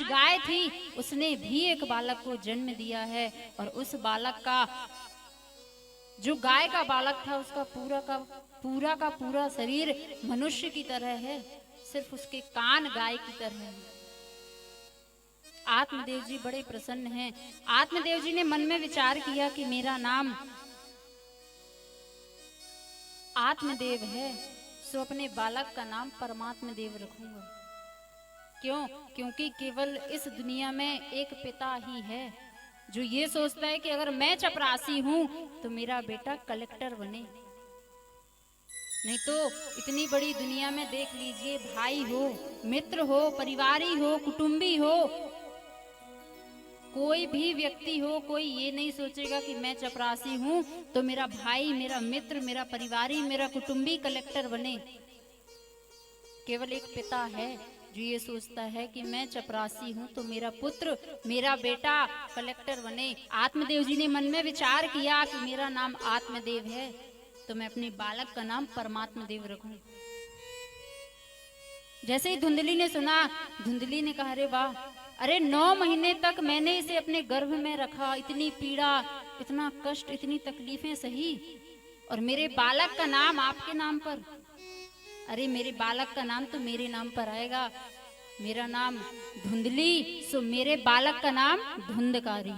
गाय थी उसने भी एक बालक को जन्म दिया है, और उस बालक का, जो गाय का बालक था, उसका पूरा का पूरा शरीर मनुष्य की तरह है, सिर्फ उसके कान गाय की तरह है। आत्मदेव जी बड़े प्रसन्न हैं। आत्मदेव जी ने मन में विचार किया कि मेरा नाम आत्मदेव है, सो अपने बालक का नाम परमात्मा देव रखूंगा। क्यों? क्योंकि केवल इस दुनिया में एक पिता ही है जो ये सोचता है कि अगर मैं चपरासी हूं तो मेरा बेटा कलेक्टर बने। नहीं तो इतनी बड़ी दुनिया में देख लीजिए, भाई हो, मित्र हो, परिवारी हो, कुटुंबी हो, कोई भी व्यक्ति हो, कोई ये नहीं सोचेगा कि मैं चपरासी हूं तो मेरा भाई, मेरा मित्र, मेरा परिवारी, मेरा कुटुंबी कलेक्टर बने। केवल एक पिता है जो ये सोचता है कि मैं चपरासी हूं तो मेरा पुत्र, मेरा बेटा कलेक्टर बने। आत्मदेव जी ने मन में विचार किया कि मेरा नाम आत्मदेव है तो मैं अपने बालक का नाम परमात्मा देव रखूं। जैसे ही धुंधली ने सुना, धुंधली ने कहा, अरे वाह, अरे 9 महीने तक मैंने इसे अपने गर्भ में रखा, इतनी पीड़ा, इतना कष्ट, इतनी तकलीफें सही, और मेरे बालक का नाम आपके नाम पर। अरे मेरे बालक का नाम तो मेरे नाम पर आएगा, मेरा नाम धुंधली, सो मेरे बालक का नाम धुंधकारी।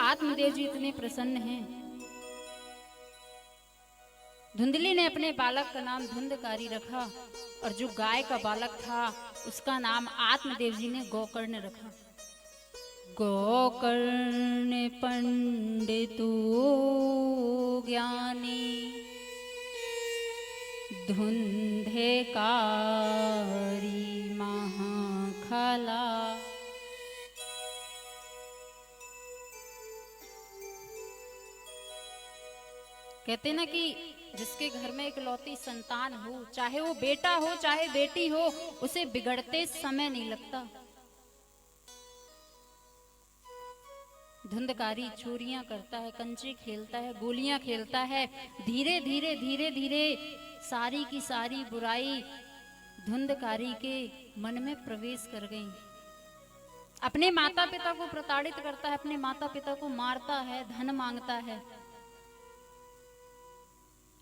आत्मदेव जी इतने प्रसन्न हैं। धुंधली ने अपने बालक का नाम धुंधकारी रखा, और जो गाय का बालक था उसका नाम आत्मदेव जी ने गोकर्ण रखा। गोकर्ण पंडितु ज्ञानी धुंधकारी महाखला। कहते ना कि जिसके घर में इकलौती संतान हो, चाहे वो बेटा हो चाहे बेटी हो, उसे बिगड़ते समय नहीं लगता। धुंधकारी चोरियां करता है, कंचे खेलता है, गोलियां खेलता है, धीरे धीरे धीरे धीरे सारी की सारी बुराई धुंधकारी के मन में प्रवेश कर गई। अपने माता पिता को प्रताड़ित करता है, अपने माता पिता को मारता है, धन मांगता है।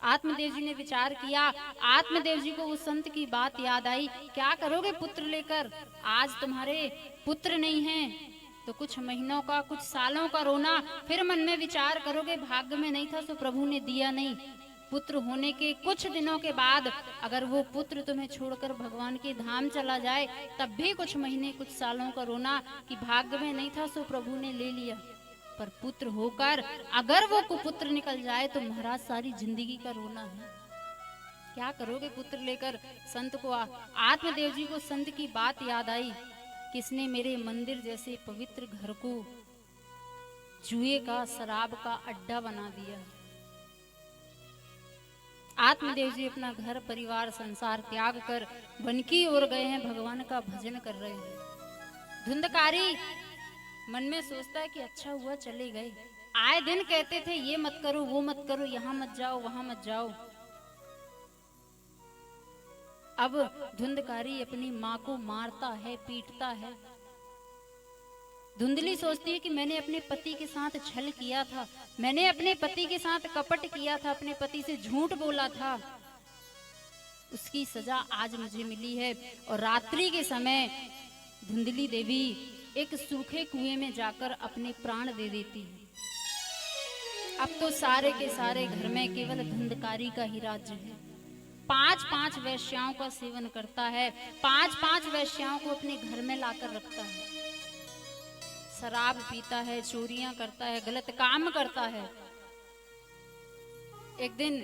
आत्मदेव जी ने विचार किया, आत्मदेव जी को उस संत की बात याद आई, क्या करोगे पुत्र लेकर? आज तुम्हारे पुत्र नहीं है तो कुछ महीनों का, कुछ सालों का रोना, फिर मन में विचार करोगे भाग्य में नहीं था तो प्रभु ने दिया नहीं। पुत्र होने के कुछ दिनों के बाद अगर वो पुत्र तुम्हें छोड़कर भगवान के धाम चला जाए, तब भी कुछ महीने, कुछ सालों का रोना कि भाग्य में नहीं था सो प्रभु ने ले लिया। पर पुत्र होकर अगर वो कुपुत्र निकल जाए तो महाराज सारी जिंदगी का रोना है। क्या करोगे पुत्र लेकर? संत को, आत्मदेव जी को संत की बात याद आई, किसने मेरे मंदिर जैसे पवित्र घर को जुए का, शराब का अड्डा बना दिया। आत्मदेव जी अपना घर परिवार संसार त्याग कर वन की ओर गए हैं, भगवान का भजन कर रहे हैं। धुंधकारी मन में सोचता है कि अच्छा हुआ चले गए, आए दिन कहते थे ये मत करो, वो मत करो, यहाँ मत जाओ, वहां मत जाओ। अब धुंधकारी अपनी माँ को मारता है, पीटता है। धुंधली सोचती है कि मैंने अपने पति के साथ छल किया था, मैंने अपने पति के साथ कपट किया था, अपने पति से झूठ बोला था, उसकी सजा आज मुझे मिली है। और रात्रि के समय धुंधली देवी एक सूखे कुएं में जाकर अपने प्राण दे देती है। अब तो सारे के सारे घर में केवल धुंधकारी का ही राज्य है। 5-5 वैश्याओं का सेवन करता है, 5-5 वैश्याओं को अपने घर में लाकर रखता है, शराब पीता है, चोरियां करता है, गलत काम करता है। एक दिन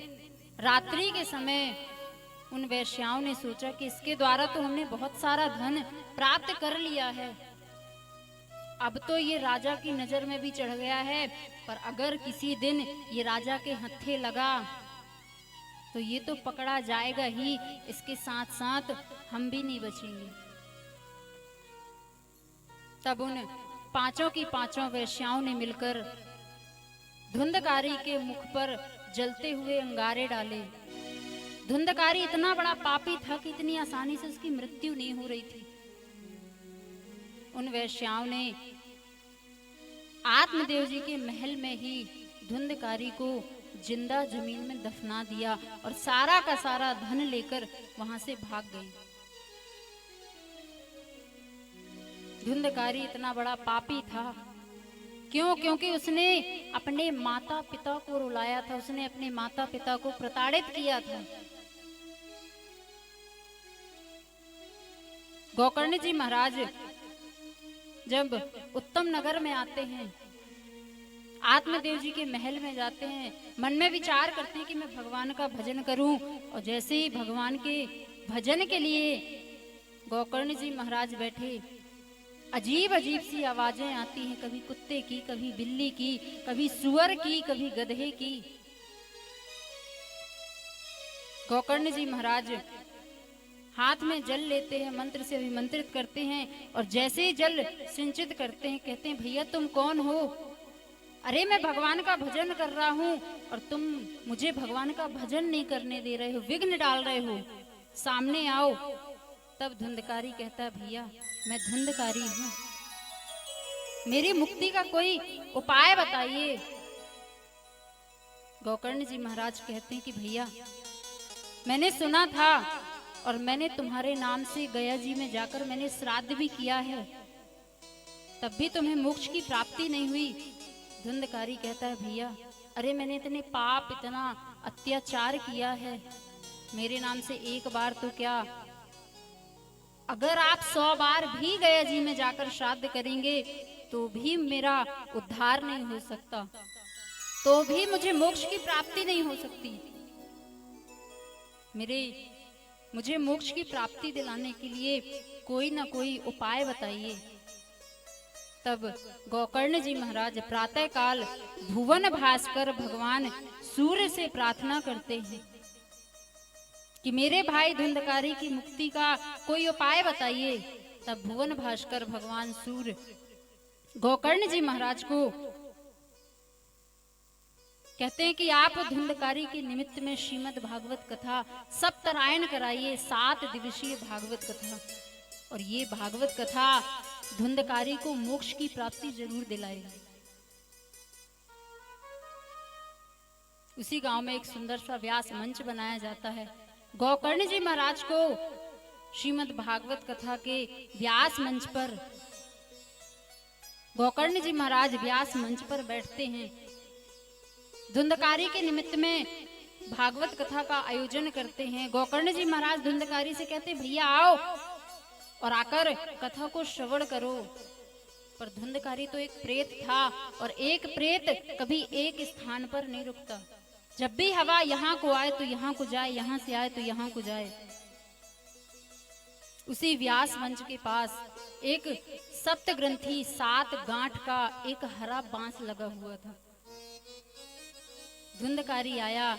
रात्रि के समय उन वैश्याओं ने सोचा कि इसके द्वारा तो हमने बहुत सारा धन प्राप्त कर लिया है, अब तो ये राजा की नजर में भी चढ़ गया है, पर अगर किसी दिन ये राजा के हत्थे लगा तो ये तो पकड़ा जाएगा ही, इसके साथ साथ हम भी नहीं बचेंगे। तब उन 5 की 5 वैश्याओं ने मिलकर धुंधकारी के मुख पर जलते हुए अंगारे डाले, धुंधकारी इतना बड़ा पापी था कि इतनी आसानी से उसकी मृत्यु नहीं हो रही थी। उन वैश्याओं ने आत्मदेव जी के महल में ही धुंधकारी को जिंदा जमीन में दफना दिया और सारा का सारा धन लेकर वहां से भाग गई। धुंधकारी इतना बड़ा पापी था। क्यों? क्योंकि उसने अपने माता पिता को रुलाया था, उसने अपने माता पिता को प्रताड़ित किया था। गोकर्ण जी महाराज जब उत्तम नगर में आते हैं, आत्मदेव जी के महल में जाते हैं, मन में विचार करते हैं कि मैं भगवान का भजन करूं। और जैसे ही भगवान के भजन के लिए गोकर्ण जी महाराज बैठे, अजीब अजीब सी आवाजें आती हैं, कभी कुत्ते की, कभी बिल्ली की, कभी सुअर की, कभी गधे की। गोकर्ण जी महाराज हाथ में जल लेते हैं, मंत्र से अभिमंत्रित करते हैं और जैसे ही जल सिंचित करते हैं, कहते हैं भैया तुम कौन हो? अरे मैं भगवान का भजन कर रहा हूँ और तुम मुझे भगवान का भजन नहीं करने दे रहे हो, विघ्न डाल रहे हो, सामने आओ। तब धुंधकारी कहता है भैया मैं धुंधकारी हूँ, मेरी मुक्ति का कोई उपाय बताइए। गोकर्ण जी महाराज कहते हैं कि भैया मैंने सुना था और मैंने तुम्हारे नाम से गया जी में जाकर मैंने श्राद्ध भी किया है, तब भी तुम्हें मोक्ष की प्राप्ति नहीं हुई। धुंधकारी कहता है भैया अरे मैंने इतने पाप, इतना अत्याचार किया है, मेरे नाम से एक बार तो क्या, अगर आप 100 बार भी गया जी में जाकर श्राद्ध करेंगे तो भी मेरा उद्धार नहीं हो सकता, तो भी मुझे मोक्ष की प्राप्ति नहीं हो सकती। मुझे मोक्ष की प्राप्ति दिलाने के लिए कोई ना कोई उपाय बताइए। तब गोकर्ण जी महाराज प्रातः काल भुवन भास्कर भगवान सूर्य से प्रार्थना करते हैं कि मेरे भाई धुंधकारी की मुक्ति का कोई उपाय बताइए। तब भुवन भास्कर भगवान सूर्य गोकर्ण जी महाराज को कहते हैं कि आप धुंधकारी के निमित्त में श्रीमद् भागवत कथा सप्तारायण कराइए, 7 दिवसीय भागवत कथा, और ये भागवत कथा धुंधकारी को मोक्ष की प्राप्ति जरूर दिलाएगी। उसी गांव में एक सुंदर सा व्यास मंच बनाया जाता है। गोकर्ण जी महाराज को श्रीमद् भागवत कथा के व्यास मंच पर गोकर्ण जी महाराज व्यास मंच पर बैठते हैं, धुंधकारी के निमित्त में भागवत कथा का आयोजन करते हैं। गोकर्ण जी महाराज धुंधकारी से कहते हैं भैया आओ और आकर कथा को श्रवण करो। पर धुंधकारी तो एक प्रेत था और एक प्रेत कभी एक स्थान पर नहीं रुकता, जब भी हवा यहाँ को आए तो यहाँ को जाए, यहाँ से आए तो यहाँ को जाए। उसी व्यास मंच के पास एक सप्त ग्रंथी 7 गांठ का एक हरा बांस लगा हुआ था। धुंधकारी आया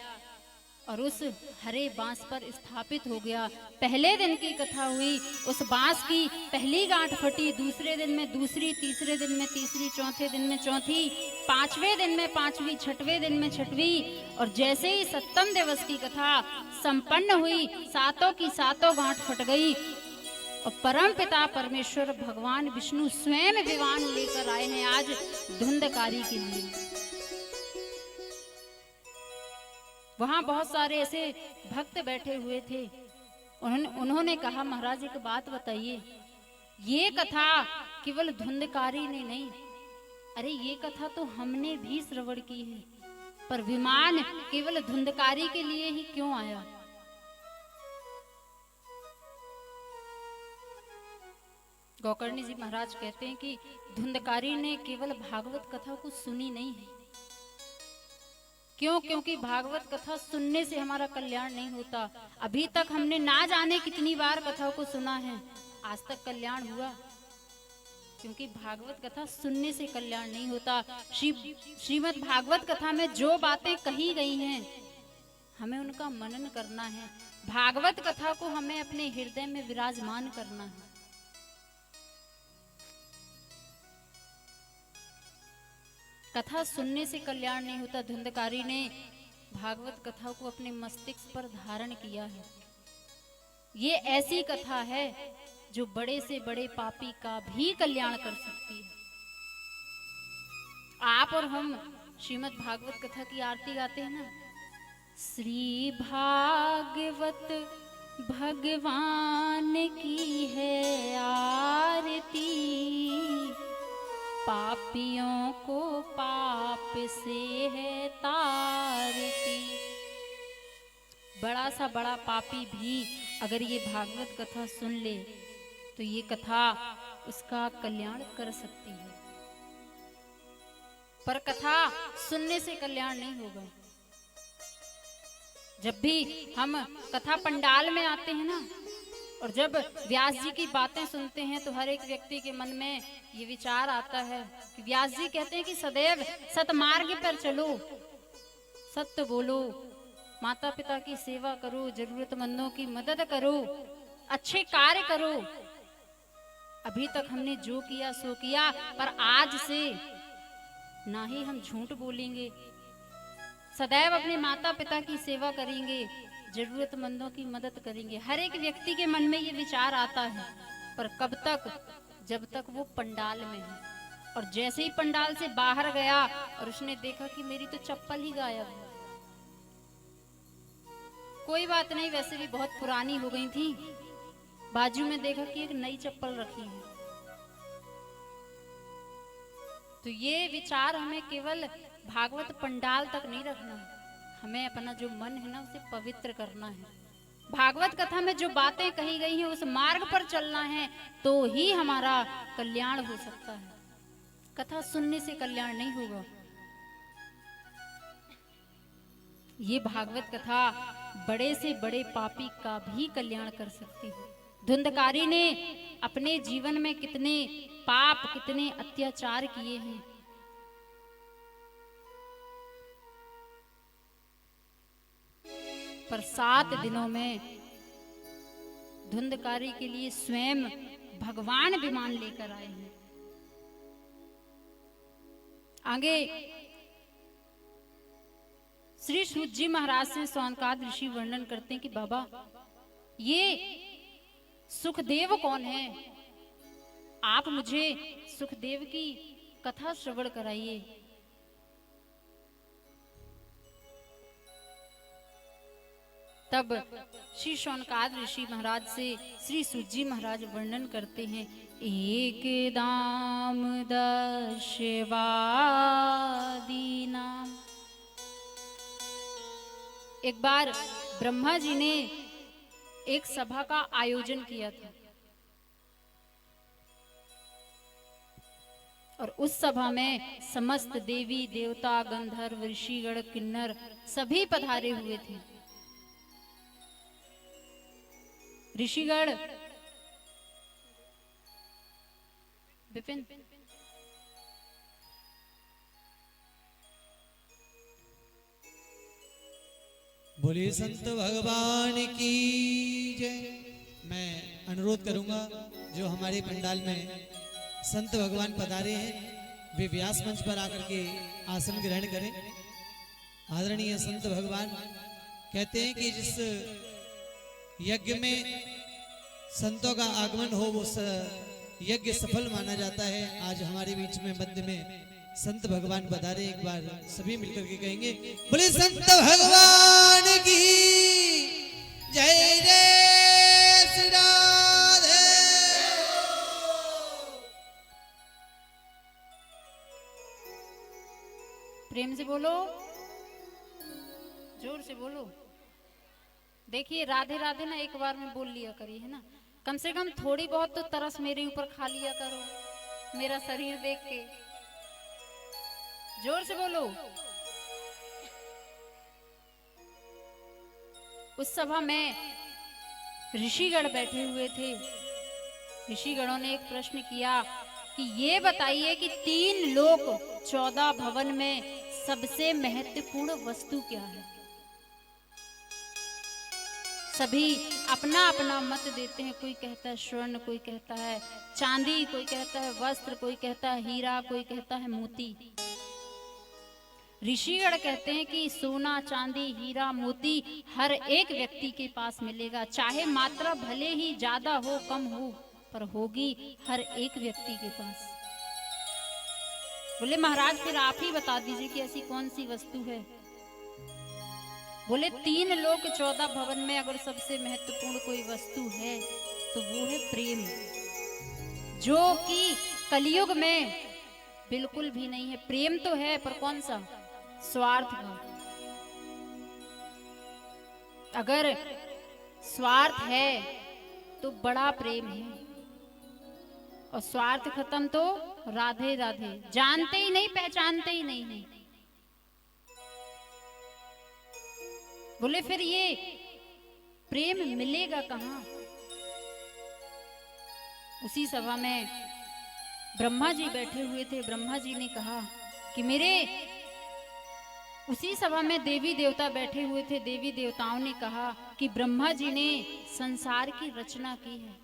और उस हरे बांस पर स्थापित हो गया। पहले दिन की कथा हुई, उस बांस की पहली गांठ फटी, दूसरे दिन में दूसरी, तीसरे दिन में तीसरी, चौथे दिन में चौथी, 5वें दिन में 5वीं, 6वें दिन में 6वीं, और जैसे ही 7वें दिवस की कथा संपन्न हुई, 7 की 7 गांठ फट गई और परम पिता परमेश्वर भगवान विष्णु स्वयं विमान लेकर आए हैं आज धुंधकारी के लिए। वहां बहुत सारे ऐसे भक्त बैठे हुए थे। उन्होंने कहा महाराज एक बात बताइए, ये कथा केवल धुंधकारी ने नहीं, अरे ये कथा तो हमने भी श्रवण की है, पर विमान केवल धुंधकारी के लिए ही क्यों आया? गोकर्ण जी महाराज कहते हैं कि धुंधकारी ने केवल भागवत कथा को सुनी नहीं है। क्यों? क्योंकि भागवत कथा सुनने से हमारा कल्याण नहीं होता। अभी तक हमने ना जाने कितनी बार कथा को सुना है, आज तक कल्याण हुआ? क्योंकि भागवत कथा सुनने से कल्याण नहीं होता। श्रीमद् भागवत कथा में जो बातें कही गई हैं हमें उनका मनन करना है। भागवत कथा को हमें अपने हृदय में विराजमान करना है। कथा सुनने से कल्याण नहीं होता। धुंधकारी ने भागवत कथा को अपने मस्तिष्क पर धारण किया है। ये ऐसी कथा है जो बड़े से बड़े पापी का भी कल्याण कर सकती है। आप और हम श्रीमद् भागवत कथा की आरती गाते हैं ना, श्री भागवत भगवान की है आरती, पापियों को पाप से है तारती। बड़ा सा बड़ा पापी भी अगर ये भागवत कथा सुन ले तो ये कथा उसका कल्याण कर सकती है। पर कथा सुनने से कल्याण नहीं होगा। जब भी हम कथा पंडाल में आते हैं ना, और जब व्यास जी की बातें सुनते हैं तो हर एक व्यक्ति के मन में ये विचार आता है कि व्यास जी कहते हैं कि सदैव सतमार्ग पर चलो, सत्य बोलो, माता पिता की सेवा करो, जरूरतमंदों की मदद करो, अच्छे कार्य करो। अभी तक हमने जो किया सो किया, पर आज से ना ही हम झूठ बोलेंगे, सदैव अपने माता पिता की सेवा करेंगे, जरूरतमंदों की मदद करेंगे। हर एक व्यक्ति के मन में ये विचार आता है, पर कब तक? जब तक वो पंडाल में है। और जैसे ही पंडाल से बाहर गया और उसने देखा कि मेरी तो चप्पल ही गायब है। कोई बात नहीं, वैसे भी बहुत पुरानी हो गई थी। बाजू में देखा कि एक नई चप्पल रखी है। तो ये विचार हमें केवल भागवत पंडाल तक नहीं रखना है, हमें अपना जो मन है ना उसे पवित्र करना है। भागवत कथा में जो बातें कही गई हैं उस मार्ग पर चलना है, तो ही हमारा कल्याण हो सकता है। कथा सुनने से कल्याण नहीं होगा। ये भागवत कथा बड़े से बड़े पापी का भी कल्याण कर सकती है। धुंधकारी ने अपने जीवन में कितने पाप, कितने अत्याचार किए हैं। पर 7 दिनों में धुंधकारी के लिए स्वयं भगवान विमान लेकर आए हैं। आगे श्री सूत जी महाराज से सौनकाद ऋषि वर्णन करते हैं कि बाबा, ये सुखदेव कौन है? आप मुझे सुखदेव की कथा श्रवण कराइए। तब श्री शौनकाद ऋषि महाराज से श्री सूत जी महाराज वर्णन करते हैं, एक दाम दशवादी नाम। एक बार ब्रह्मा जी ने एक सभा का आयोजन किया था, और उस सभा में समस्त देवी देवता, गंधर्व, ऋषिगण, किन्नर सभी पधारे हुए थे। ऋषिगण विपिन बोलिए संत भगवान की जय। मैं अनुरोध करूंगा जो हमारे पंडाल में संत भगवान पधारे हैं वे व्यास मंच पर आकर के आसन ग्रहण करें। आदरणीय संत भगवान कहते हैं कि जिस यज्ञ में संतों का आगमन हो वो यज्ञ सफल माना जाता है। आज हमारे बीच में मध्य में संत भगवान पधारे। एक बार सभी मिलकर के कहेंगे, बोले संत भगवान की जय जय श्री राधे। प्रेम से बोलो, जोर से बोलो। देखिए, राधे राधे ना एक बार में बोल लिया करिए, है ना। कम से कम थोड़ी बहुत तो तरस मेरे ऊपर खा लिया करो, मेरा शरीर देख के। जोर से बोलो। उस सभा में ऋषिगण बैठे हुए थे। ऋषिगणों ने एक प्रश्न किया कि ये बताइए कि 3 लोक 14 भवन में सबसे महत्वपूर्ण वस्तु क्या है। सभी अपना अपना मत देते हैं। कोई कहता है स्वर्ण, कोई कहता है चांदी, कोई कहता है वस्त्र, कोई कहता है हीरा, कोई कहता है मोती। ऋषिगण कहते हैं कि सोना चांदी हीरा मोती हर एक व्यक्ति के पास मिलेगा, चाहे मात्रा भले ही ज्यादा हो कम हो, पर होगी हर एक व्यक्ति के पास। बोले महाराज फिर आप ही बता दीजिए कि ऐसी कौन सी वस्तु है। बोले 3 लोक 14 भवन में अगर सबसे महत्वपूर्ण कोई वस्तु है तो वो है प्रेम, जो कि कलयुग में बिल्कुल भी नहीं है। प्रेम तो है पर कौन सा? स्वार्थ का। अगर स्वार्थ है तो बड़ा प्रेम है, और स्वार्थ खत्म तो राधे राधे, जानते ही नहीं पहचानते ही नहीं है। बोले फिर ये प्रेम मिलेगा कहां? उसी सभा में ब्रह्मा जी बैठे हुए थे। ब्रह्मा जी ने कहा कि उसी सभा में देवी देवता बैठे हुए थे। देवी देवताओं ने कहा कि ब्रह्मा जी ने संसार की रचना की है,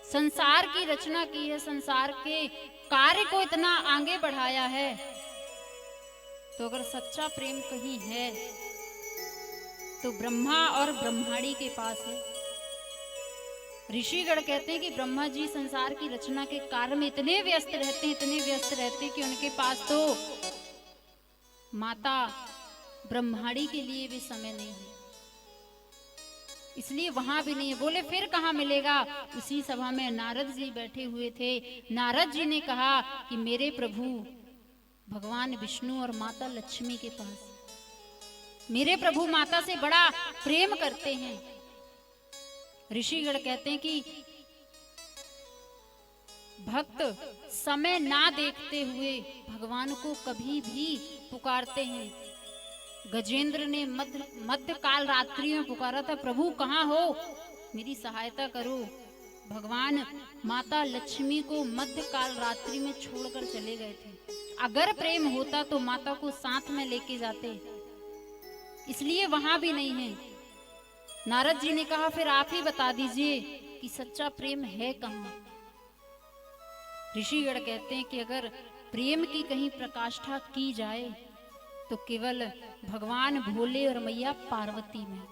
संसार की रचना की है, संसार के कार्य को इतना आगे बढ़ाया है, तो अगर सच्चा प्रेम कहीं है तो ब्रह्मा और ब्रह्माणी के पास है। ऋषिगण कहते हैं कि ब्रह्मा जी संसार की रचना के कार्य में इतने व्यस्त रहते हैं, इतने व्यस्त रहते हैं कि उनके पास तो माता ब्रह्माणी के लिए भी समय नहीं है, इसलिए वहां भी नहीं है। बोले फिर कहां मिलेगा? उसी सभा में नारद जी बैठे हुए थे। नारद जी ने कहा कि मेरे प्रभु भगवान विष्णु और माता लक्ष्मी के पास, मेरे प्रभु माता से बड़ा प्रेम करते हैं। ऋषिगण कहते हैं कि भक्त समय ना देखते हुए भगवान को कभी भी पुकारते हैं। गजेंद्र ने मध्य काल रात्रि में पुकारा था, प्रभु कहाँ हो, मेरी सहायता करो। भगवान माता लक्ष्मी को मध्य काल रात्रि में छोड़कर चले गए थे। अगर प्रेम होता तो माता को साथ में लेके जाते, इसलिए वहां भी नहीं है। नारद जी ने कहा फिर आप ही बता दीजिए कि सच्चा प्रेम है कहां? ऋषिगण कहते हैं कि अगर प्रेम की कहीं प्रकाष्ठा की जाए तो केवल भगवान भोले और मैया पार्वती में।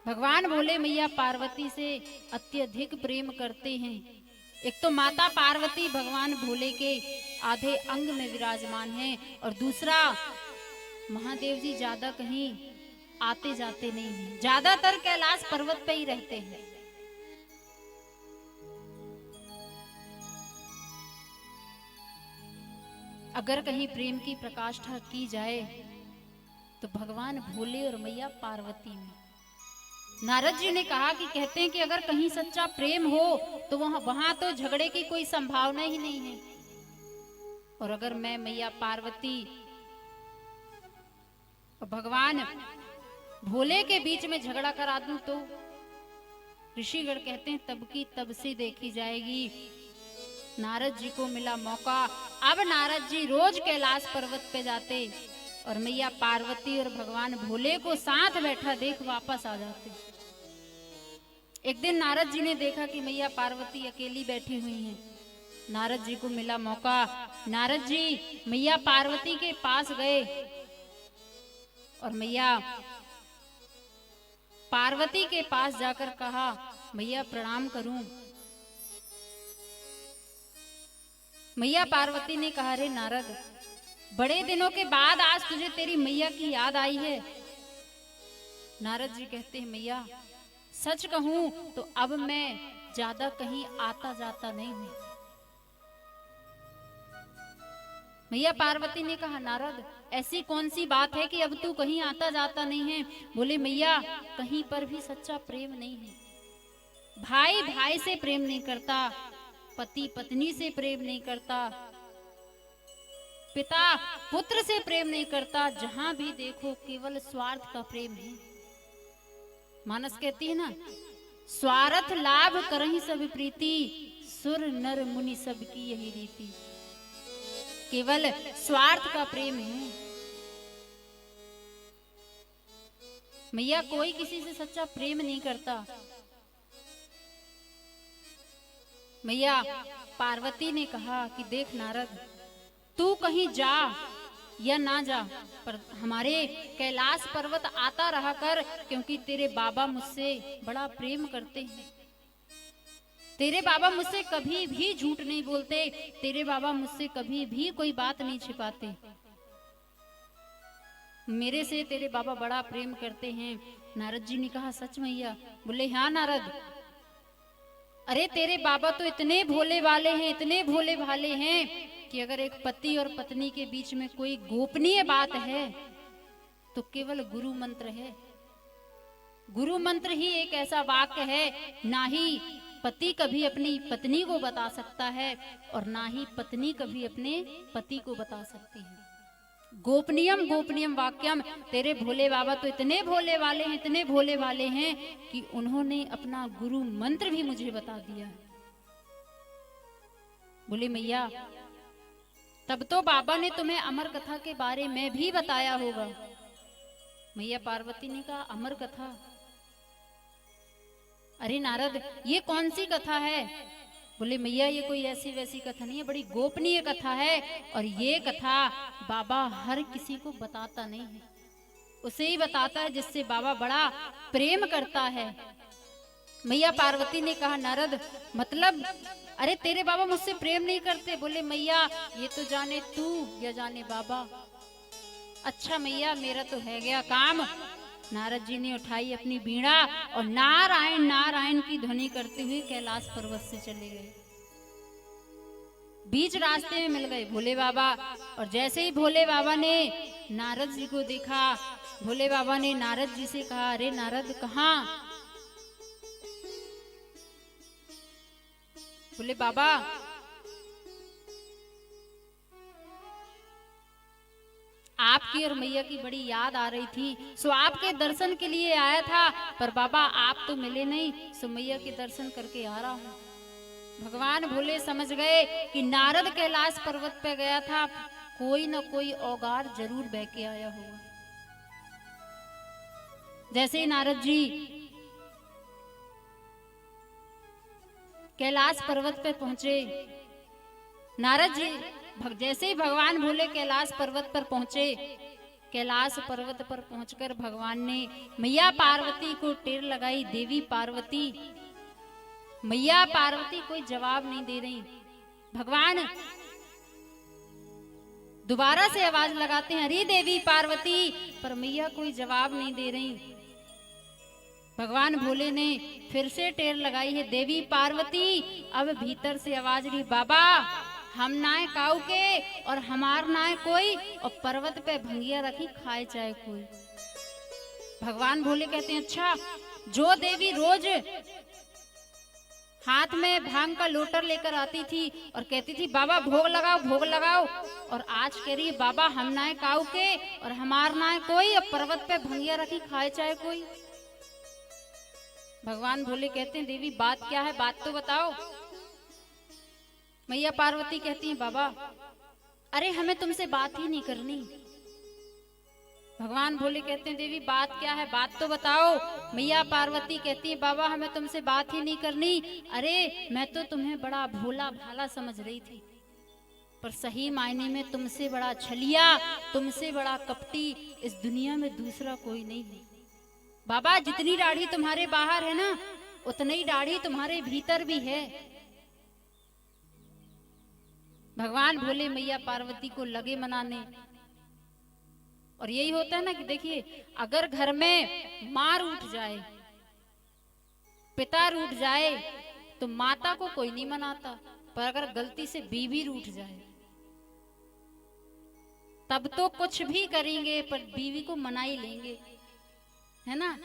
भगवान भोले मैया पार्वती से अत्यधिक प्रेम करते हैं। एक तो माता पार्वती भगवान भोले के आधे अंग में विराजमान हैं, और दूसरा महादेव जी ज्यादा कहीं आते जाते नहीं हैं, ज्यादातर कैलाश पर्वत पे ही रहते हैं। अगर कहीं प्रेम की प्रकाष्ठा की जाए तो भगवान भोले और मैया पार्वती में। नारद जी ने कहा कि कहते हैं कि अगर कहीं सच्चा प्रेम हो तो वहां तो झगड़े की कोई संभावना ही नहीं है, और अगर मैं मैया पार्वती और भगवान भोले के बीच में झगड़ा करा दूं तो ऋषिगण कहते हैं तब की तब से देखी जाएगी। नारद जी को मिला मौका, अब नारद जी रोज कैलाश पर्वत पे जाते और मैया पार्वती और भगवान भोले को साथ बैठा देख वापस आ जाते। एक दिन नारद जी ने देखा कि मैया पार्वती अकेली बैठी हुई हैं। नारद जी को मिला मौका, नारद जी मैया पार्वती के पास गए और मैया पार्वती के पास जाकर कहा, मैया प्रणाम करूं? मैया पार्वती ने कहा, रे नारद, बड़े दिनों के बाद आज तुझे तेरी मैया की याद आई है। नारद जी कहते हैं, मैया सच कहूं तो अब मैं ज्यादा कहीं आता जाता नहीं हूं। मैया पार्वती ने कहा, नारद ऐसी कौन सी बात है कि अब तू कहीं आता जाता नहीं है? बोले मैया कहीं पर भी सच्चा प्रेम नहीं है। भाई भाई से प्रेम नहीं करता, पति पत्नी से प्रेम नहीं करता, पिता पुत्र से प्रेम नहीं करता, जहां भी देखो केवल स्वार्थ का प्रेम है। मानस कहती है ना, स्वार्थ लाभ करहि सब प्रीति, सुर नर मुनि सब की यही रीति। केवल स्वार्थ का प्रेम है। मैया कोई किसी से सच्चा प्रेम नहीं करता। मैया पार्वती ने कहा कि देख नारद, तू कहीं जा या ना जा, पर हमारे कैलाश पर्वत आता रहा कर, क्योंकि तेरे बाबा मुझसे बड़ा प्रेम करते हैं। तेरे बाबा मुझसे कभी भी झूठ नहीं बोलते, तेरे बाबा मुझसे कभी भी कोई बात नहीं छिपाते। मेरे से तेरे बाबा बड़ा प्रेम करते हैं। नारद जी ने कहा, सच मैया? बोले, हाँ नारद, अरे तेरे बाबा तो इतने भोले वाले हैं, इतने भोले भाले हैं कि अगर एक पति और पत्नी के बीच में कोई गोपनीय बात है तो केवल गुरु मंत्र है। गुरु मंत्र ही एक ऐसा वाक्य है, ना ही पति कभी अपनी पत्नी को बता सकता है और ना ही पत्नी कभी अपने पति को बता सकती है। गोपनीयम गोपनीयम वाक्यम। तेरे भोले बाबा तो इतने भोले वाले हैं, इतने भोले वाले हैं कि उन्होंने अपना गुरु मंत्र भी मुझे बता दिया है। बोले, मैया तब तो बाबा ने तुम्हें अमर कथा के बारे में भी बताया होगा। मैया पार्वती ने कहा, अमर कथा? अरे नारद, ये कौन सी कथा है? बोले, मैया ये कोई ऐसी वैसी कथा नहीं है, बड़ी गोपनीय कथा है, और ये कथा बाबा हर किसी को बताता नहीं है, उसे ही बताता है जिससे बाबा बड़ा प्रेम करता है। मैया पार्वती ने कहा, नारद मतलब अरे तेरे बाबा मुझसे प्रेम नहीं करते? बोले, मैया ये तो जाने तू या जाने बाबा। अच्छा मैया, मेरा तो है गया काम। नारद जी ने उठाई अपनी बीड़ा और नारायण नारायण की ध्वनि करते हुए कैलाश पर्वत से चले गए। बीच रास्ते में मिल गए भोले बाबा, और जैसे ही भोले बाबा ने नारद जी को देखा, भोले बाबा ने नारद जी से कहा, अरे नारद कहाँ? बोले, बाबा आपकी और मैया की बड़ी याद आ रही थी, सो आपके दर्शन के लिए आया था, पर बाबा आप तो मिले नहीं, सो मैया के दर्शन करके आ रहा हूँ। भगवान भोले समझ गए कि नारद कैलाश पर्वत पे गया था, कोई न कोई औगार जरूर बह के आया होगा। जैसे ही नारद जी कैलाश पर्वत पे पहुंचे, नारद जी जैसे ही भगवान भोले कैलाश पर्वत पर पहुंचे, कैलाश पर्वत पर पहुंचकर भगवान ने मैया पार्वती को टेर लगाई। देवी पार्वती, मैया पार्वती कोई जवाब नहीं दे रही। भगवान दोबारा से आवाज लगाते हैं, अरे देवी पार्वती, पर मैया कोई जवाब नहीं दे रही। भगवान भोले ने फिर से टेर लगाई है, देवी पार्वती। अब भीतर से आवाज रही, बाबा हम नाय काऊ के और हमार नाय कोई, और पर्वत पे भंगिया रखी खाए चाहे कोई। भगवान भोले कहते हैं, अच्छा जो देवी रोज हाथ में भांग का लोटर लेकर आती थी और कहती थी बाबा भोग लगाओ भोग लगाओ, और आज कह रही है बाबा हम नाय काऊ के और हमार नाय कोई, और पर्वत पे भंगिया रखी खाए चाहे कोई। भगवान भोले कहते हैं, देवी बात क्या है, बात तो बताओ। मैया पार्वती कहती है, बाबा अरे हमें तुमसे बात ही नहीं करनी। भगवान भोले कहते हैं, देवी बात क्या है, बात तो बताओ। मैया पार्वती कहती है, बाबा हमें तुमसे बात ही नहीं करनी। अरे मैं तो तुम्हें बड़ा भोला भाला समझ रही थी, पर सही मायने में तुमसे बड़ा छलिया, तुमसे बड़ा कपटी इस दुनिया में दूसरा कोई नहीं है। बाबा जितनी दाढ़ी तुम्हारे बाहर है ना, उतनी ही दाढ़ी तुम्हारे भीतर भी है। भगवान भोले मैया पार्वती को लगे मनाने, और यही होता है ना कि देखिए, अगर घर में मां रूठ जाए, पिता रूठ जाए, तो माता को कोई नहीं मनाता, पर अगर गलती से बीवी रूठ जाए तब तो कुछ भी करेंगे पर बीवी को मना ही लेंगे, है ना।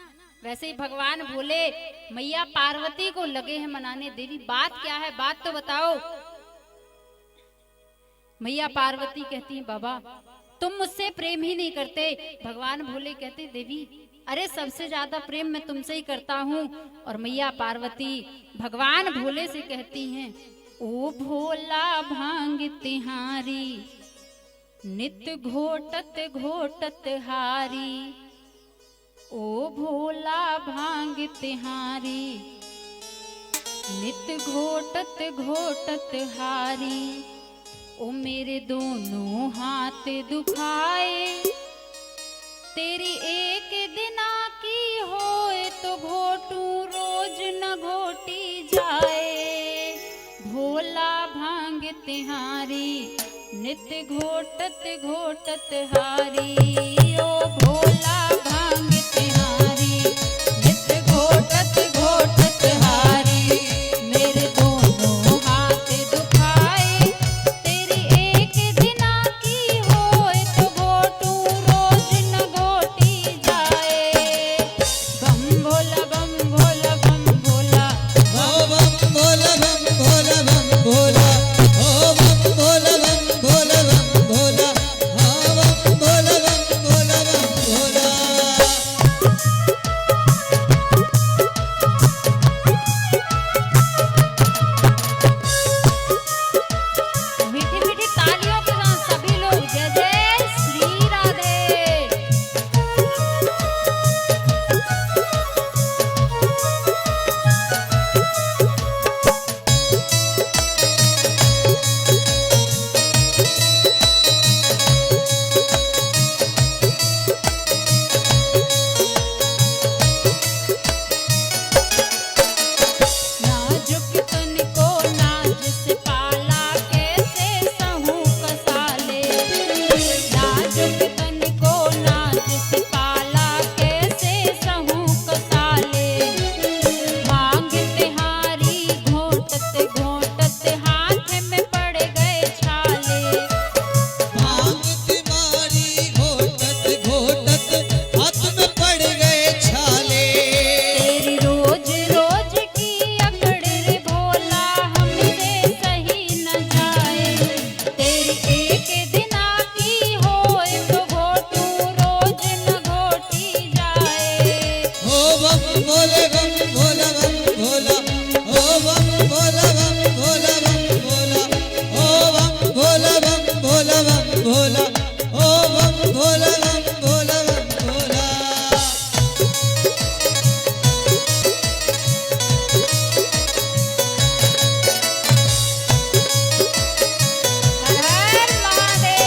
वैसे ही भगवान भोले मैया पार्वती को लगे हैं मनाने। देवी बात क्या है, बात तो बताओ। मैया पार्वती कहती है, बाबा तुम मुझसे प्रेम ही नहीं करते। भगवान भोले कहते, देवी अरे सबसे ज्यादा प्रेम मैं तुमसे ही करता हूँ। और मैया पार्वती भगवान भोले से कहती हैं, ओ भोला भांग तिहारी, नित घोटत घोटत हारी। ओ भोला भांग तिहारी, नित घोटत घोटत हारी, ओ मेरे दोनों हाथ दुखाए। तेरी एक दिना की होए तो घोटू रोज न घोटी जाए। भोला भांग तिहारी नित घोटत घोटत हारी, ओ भोला भांग तिहारी नित घोटत घोटत हारी। मेरे दोनों हाथ दुखाए, तेरी एक दिना की होए तो घोटू रोज न घोटी जाए। बम भोला बम भोला बम भोला, ओ बम भोला बम भोला बम भोला, ओ बम भोला बम भोला बम भोला, हाँ बम भोला बम भोला बम भोला। मीठी मीठी तालियों के साथ सभी लोग जय जय श्री राधे। नाजुक तन को नाज से पाला, कैसे सहूं कसाले। नाजुक तन को नाज से पाला, कैसे सहूं कसाले। भांग तिहारी घोटत घोटत हाथ में पड़ गए छाले। भांग तुम्हारी घोटत घोटत हाथ में पड़ गए छाले। तेरी रोज रोज की अकड़ रे भोला, हमसे सही न जाए। तेरी एक दिना की होए तो घोटू रोज न घोटी जाए। ओ बम भोले बम भोला बम भोला, ओ बम भोला बम भोला बम भोला, ओ बम भोला बम भोला बम भोला, ओ बम भोला बम भोला बम भोला। हर हर महादेव।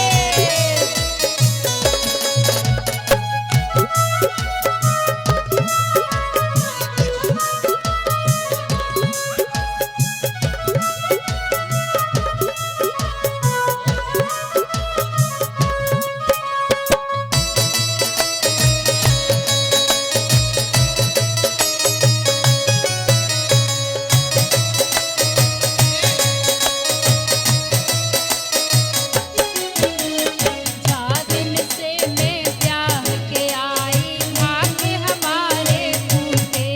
जा दिन से मैं ब्याह के आई, भाग्य हमारे फूटे।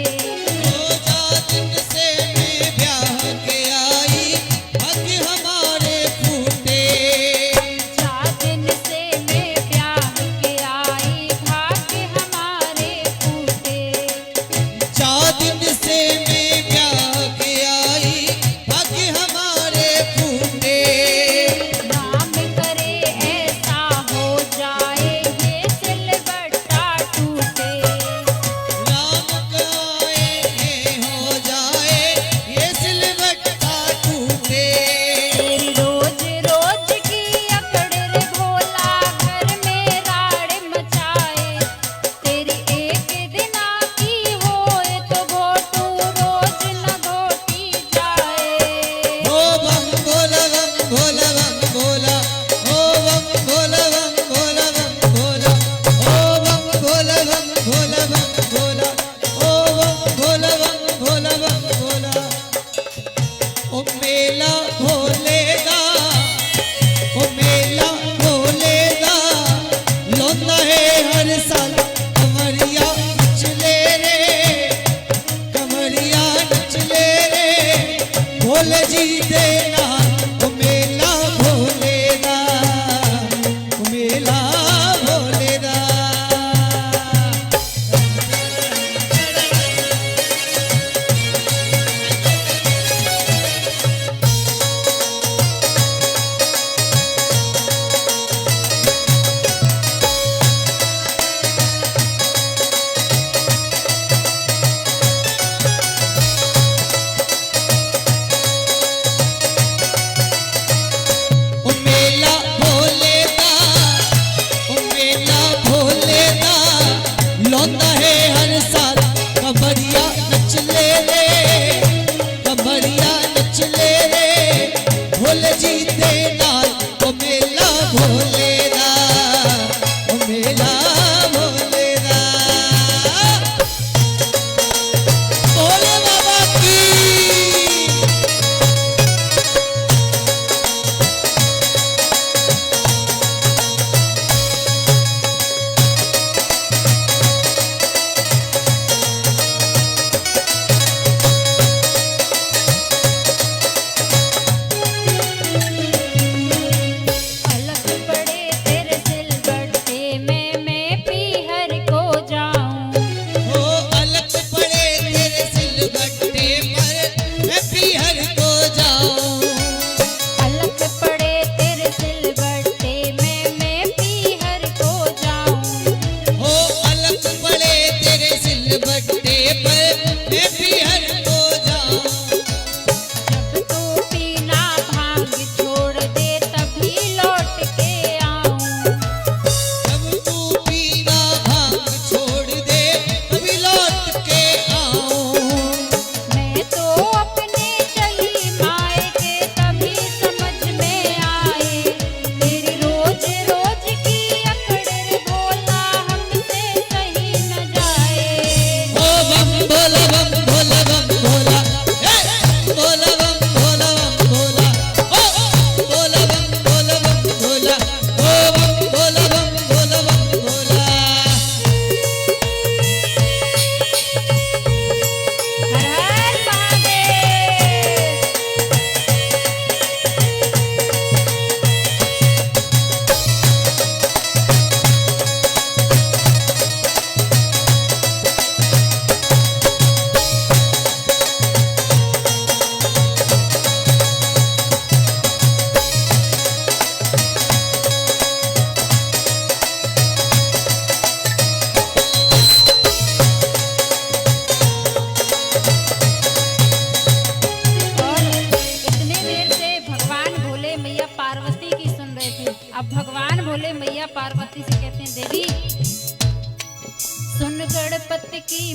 रोजा दिन से मैं ब्याह के आई, भाग्य हमारे फूटे। जा दिन से मैं ब्याह के आई, भाग्य हमारे फूटे। 4 दिन से मैं ब्याह के आई, भाग्य हमारे फूटे। नाम करे ऐसा हो जाए, ये सिलवट्टा टूटे। राम गाए ये हो जाए, ये सिलवट्टा टूटे। तेरी रोज रोज की अकड़ रे भोला, घर में राड़ मचाए। तेरी एक दिना की होए तो घोटू रोज न घोटी जाए। ओ बम भोला बम भोला बम भोला, ओ बम भोला बम भोला बम भोला, ओ बम भोला बम भोला बम भोला, ओ बम भोला बम भोला बम भोला। ओ मेला भोले दा, ओ मेला भोले दा, लौंदा है हर साल कमरिया नचले रे, कमरिया नचले रे, भोले जी दे नाल। ओ मेला भोले दा, ओ मेला भोले दा।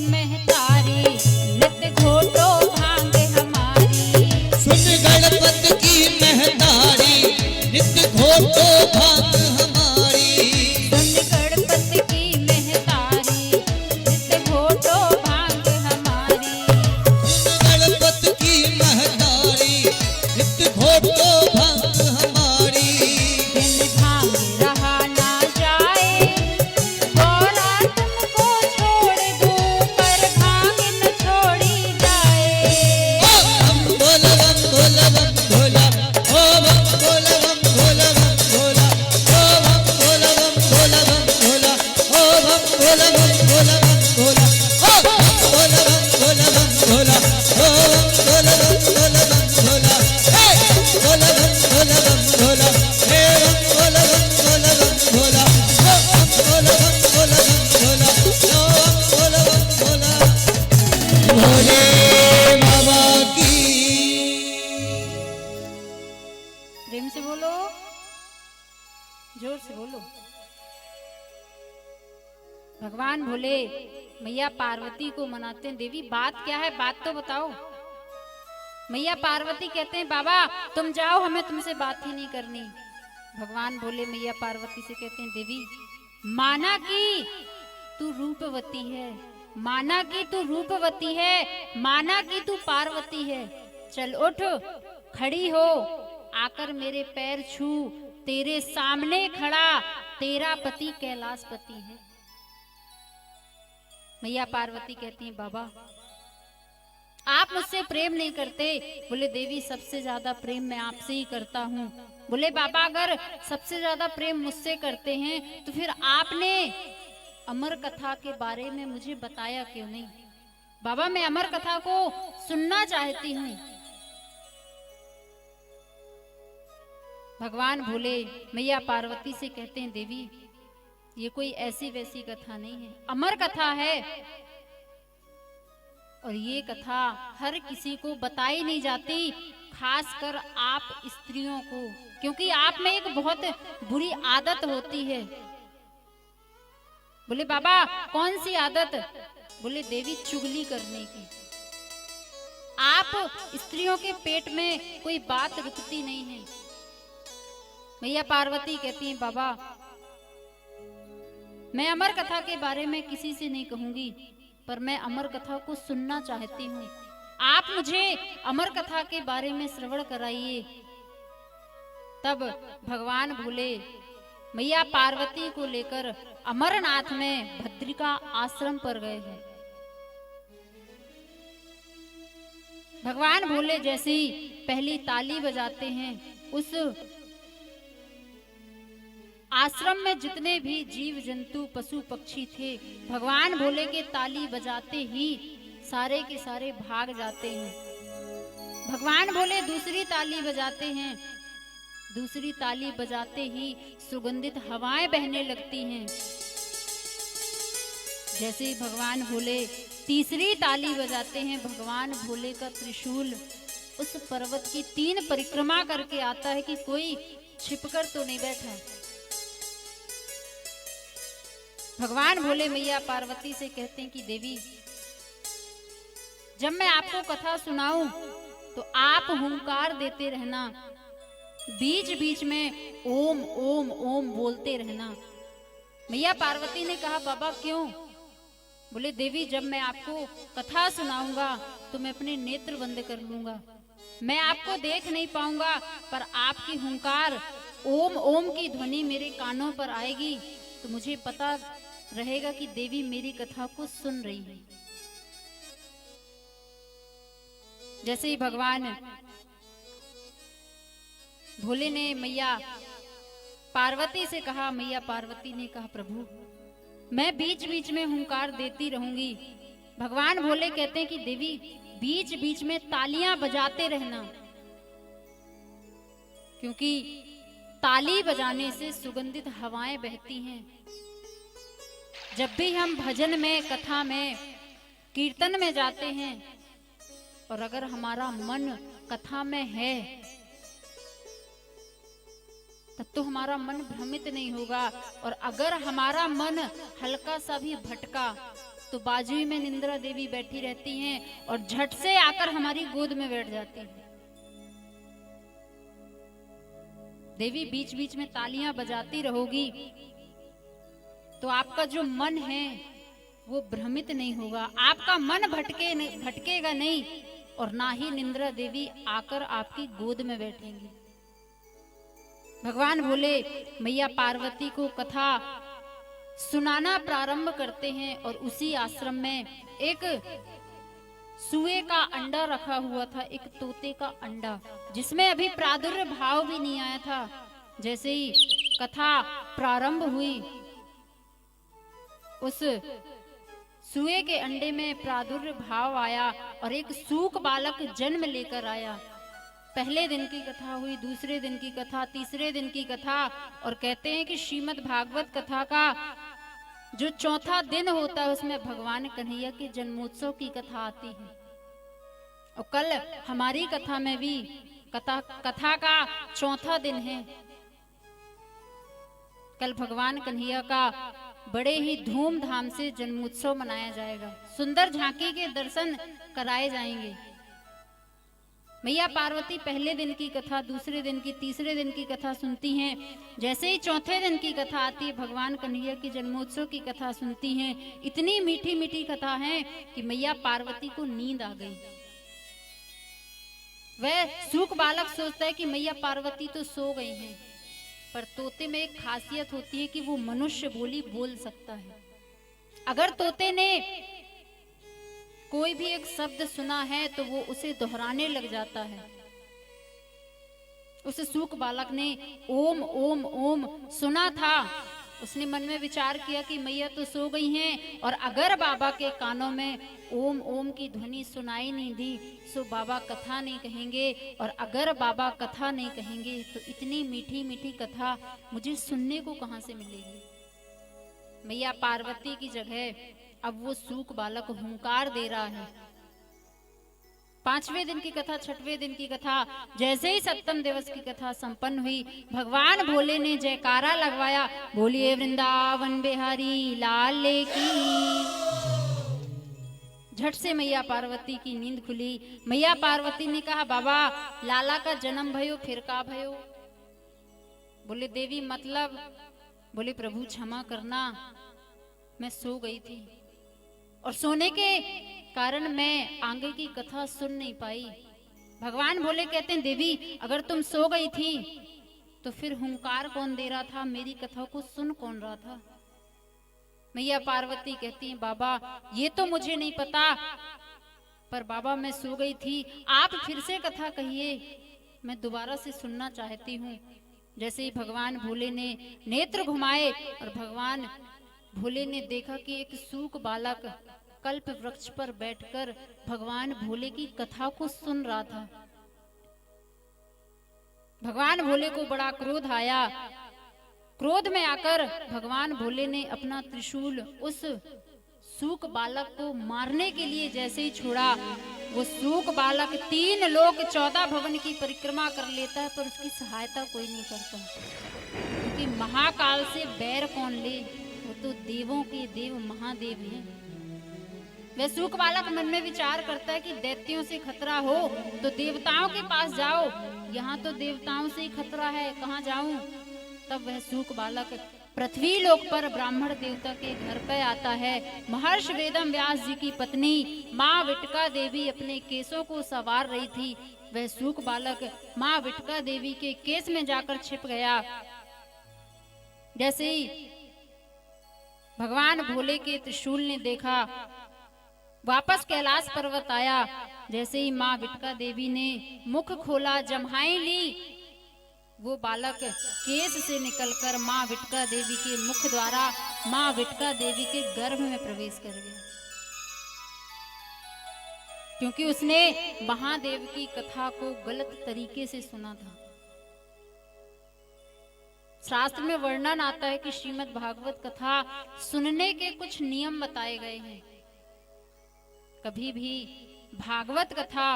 महतारी नित घोटो भांग हमारी। सुन गणपत की महतारी नित घोटो भांग हमारी। सुन गणपत की महतारी नित घोटो भांग हमारी। सुन गणपत की महतारी नित घोटो भांग हमारी। बिन भांग रहा ना जाए गौरा तुमको छोड़ दूं पर भांग न छोड़ी जाए। बम भोला बम भोला बम भोला ओ बम भोला बम भोला बम भोला ओ बम भोला बम भोला बम भोला ओ बम भोला बम भोला बम भोला ओ बम भोला बम भोला बम भोला ओ बम भोला बम भोला बम भोला हे भोला बम भोला बम भोला हे बम भोला बम भोला बम भोला ओ बम भोला बम भोला बम भोला ओ बम भोला बम भोला भोले बाबा की। प्रेम से बोलो, जोर से बोलो। भगवान भोले मैया पार्वती को मनाते हैं। देवी बात क्या है, बात तो बताओ। मैया पार्वती कहते हैं बाबा तुम जाओ, हमें तुमसे बात ही नहीं करनी। भगवान भोले मैया पार्वती से कहते हैं देवी माना कि तू रूपवती है, माना कि तू रूपवती है, माना कि तू पार्वती है। चल उठ खड़ी हो, आकर मेरे पैर छू, तेरे सामने खड़ा तेरा पति कैलाशपति है। मैया पार्वती कहती हैं बाबा आप मुझसे प्रेम नहीं करते। बोले देवी सबसे ज्यादा प्रेम मैं आपसे ही करता हूँ। बोले बाबा अगर सबसे ज्यादा प्रेम मुझसे करते हैं तो फिर आपने अमर कथा के बारे में मुझे बताया क्यों नहीं। बाबा मैं अमर कथा को सुनना चाहती हूँ। भगवान भोले मैया पार्वती से कहते हैं देवी ये कोई ऐसी वैसी कथा नहीं है, अमर कथा है और ये कथा हर किसी को बताई नहीं जाती, खासकर आप स्त्रियों को, क्योंकि आप में एक बहुत बुरी आदत होती है। बोले बाबा कौन सी आदत? बोले देवी चुगली करने की। आप स्त्रियों के पेट में कोई बात रुकती नहीं है। मैया पार्वती कहती हैं बाबा मैं अमर कथा के बारे में किसी से नहीं कहूंगी, पर मैं अमर कथा को सुनना चाहती हूँ। आप मुझे अमर कथा के बारे में श्रवण कराइए। तब भगवान भोले मैया पार्वती को लेकर अमरनाथ में भद्रिका आश्रम पर गए हैं। भगवान भोले जैसी पहली ताली बजाते हैं, उस आश्रम में जितने भी जीव जंतु पशु पक्षी थे भगवान भोले के ताली बजाते ही सारे के सारे भाग जाते हैं। भगवान भोले दूसरी ताली बजाते हैं, दूसरी ताली बजाते ही सुगंधित हवाएं बहने लगती हैं। जैसे ही भगवान भोले तीसरी ताली बजाते हैं भगवान भोले का त्रिशूल उस पर्वत की 3 परिक्रमा करके आता है कि कोई छिपकर तो नहीं बैठा। भगवान भोले मैया पार्वती से कहते हैं कि देवी जब मैं आपको कथा सुनाऊं तो आप हुंकार देते रहना, बीच बीच में ओम ओम ओम बोलते रहना। मैया पार्वती ने कहा बाबा क्यों? बोले देवी जब मैं आपको कथा सुनाऊंगा तो मैं अपने नेत्र बंद कर लूंगा, मैं आपको देख नहीं पाऊंगा, पर आपकी हुंकार ओम ओम की ध्वनि मेरे कानों पर आएगी तो मुझे पता रहेगा कि देवी मेरी कथा को सुन रही है। जैसे ही भगवान भोले ने मैया पार्वती से कहा, मैया पार्वती ने कहा प्रभु मैं बीच बीच में हुंकार देती रहूंगी। भगवान भोले कहते हैं कि देवी बीच बीच में तालियां बजाते रहना, क्योंकि ताली बजाने से सुगंधित हवाएं बहती हैं। जब भी हम भजन में, कथा में, कीर्तन में जाते हैं और अगर हमारा मन कथा में है तब तो हमारा मन भ्रमित नहीं होगा, और अगर हमारा मन हल्का सा भी भटका तो बाजू में निंद्रा देवी बैठी रहती हैं और झट से आकर हमारी गोद में बैठ जाती हैं। देवी बीच बीच में तालियां बजाती रहोगी तो आपका जो मन है वो भ्रमित नहीं होगा, आपका मन भटकेगा नहीं और ना ही निंद्रा देवी आकर आपकी गोद में बैठेंगी। भगवान भोले मैया पार्वती को कथा सुनाना प्रारंभ करते हैं और उसी आश्रम में एक सुए का अंडा रखा हुआ था, एक तोते का अंडा, जिसमें अभी प्रादुर्भाव भी नहीं आया था। जैसे ही कथा प्रारंभ हुई उस सुए के अंडे में प्रादुर्भाव आया और एक सूक बालक जन्म लेकर आया। पहले दिन की कथा हुई, दूसरे दिन की कथा, तीसरे दिन की कथा, और कहते हैं कि श्रीमद् भागवत कथा का जो चौथा दिन होता है उसमें भगवान कन्हैया के जन्मोत्सव की कथा आती है। और कल हमारी कथा में भी कथा का चौथा दिन है। कल भगवान कन्हैया का बड़े ही धूमधाम से जन्मोत्सव मनाया जाएगा। सुंदर झांकी के दर्शन कराए जाएंगे। मैया पार्वती पहले दिन की कथा, दूसरे दिन की, तीसरे दिन की कथा सुनती हैं। जैसे ही चौथे दिन की कथा आती है, भगवान कन्हैया के जन्मोत्सव की कथा सुनती हैं। इतनी मीठी मीठी कथा है कि मैया पार्वती को नींद आ गई। वह सूक बालक सोचता है कि मैया पार्वती तो सो गई हैं, पर तोते में एक खासियत होती है कि वो मनुष्य बोली बोल सकता है। अगर तोते ने कोई भी एक शब्द सुना है तो वो उसे दोहराने लग जाता है। उस सूक बालक ने ओम ओम ओम सुना था। उसने मन में विचार किया कि मैया तो सो गई हैं, और अगर बाबा के कानों में ओम ओम की ध्वनि सुनाई नहीं दी तो बाबा कथा नहीं कहेंगे, और अगर बाबा कथा नहीं कहेंगे तो इतनी मीठी मीठी कथा मुझे सुनने को कहां से मिलेगी। मैया पार्वती की जगह अब वो सूक बालक हुंकार दे रहा है। पांचवें दिन की कथा, छठवें दिन की कथा, जैसे ही सप्तम दिवस की कथा संपन्न हुई, भगवान भोले ने जयकारा लगवाया, बोलिए वृंदावन बिहारी लाल की। झट से मैया पार्वती की नींद खुली। मैया पार्वती ने कहा, बाबा लाला का जन्म भयो, फिर का भयो? बोले देवी मतलब? बोले प्रभु क्षमा करना, मैं सो गई थी और सोने के कारण मैं आगे की कथा सुन नहीं पाई। भगवान भोले कहते हैं, देवी अगर तुम सो गई थी तो फिर हुंकार कौन दे रहा था, मेरी कथा को सुन कौन रहा था? मैया पार्वती कहती हैं, बाबा ये तो मुझे नहीं पता, पर बाबा मैं सो गई थी, आप फिर से कथा कहिए, मैं दोबारा से सुनना चाहती हूँ। जैसे ही भगवान भोले ने नेत्र घुमाए और भगवान भोले ने देखा कि एक सूक बालक कल्प वृक्ष पर बैठकर भगवान भोले की कथा को सुन रहा था। भगवान भोले को बड़ा क्रोध आया। क्रोध में आकर भगवान भोले ने अपना त्रिशूल उस सूक बालक को मारने के लिए जैसे ही छोड़ा, वो सूक बालक 3 लोक 14 भवन की परिक्रमा कर लेता है, पर उसकी सहायता कोई नहीं करता, क्योंकि महाकाल से बैर कौन ले, वो तो देवों के देव महादेव हैं। वह सूक बालक मन में विचार करता है कि दैत्यों से खतरा हो तो देवताओं के पास जाओ, यहाँ तो देवताओं से ही खतरा है, कहाँ जाऊं? तब वह सूक बालक पृथ्वी लोक पर ब्राह्मण देवता के घर पे आता है। महर्षि वेदम व्यास जी की पत्नी माँ विटका देवी अपने केसों को संवार रही थी। वह सूक बालक माँ विटका देवी के केस में जाकर छिप गया। जैसे ही भगवान भोले के त्रिशूल ने देखा, वापस कैलाश पर्वत आया। जैसे ही माँ विटका देवी ने मुख खोला, जम्हाई ली, वो बालक केस से निकलकर माँ विटका देवी के मुख द्वारा माँ विटका देवी के गर्भ में प्रवेश कर गया, क्योंकि उसने महादेव की कथा को गलत तरीके से सुना था। शास्त्र में वर्णन आता है कि श्रीमद् भागवत कथा सुनने के कुछ नियम बताए गए हैं। कभी भी भागवत कथा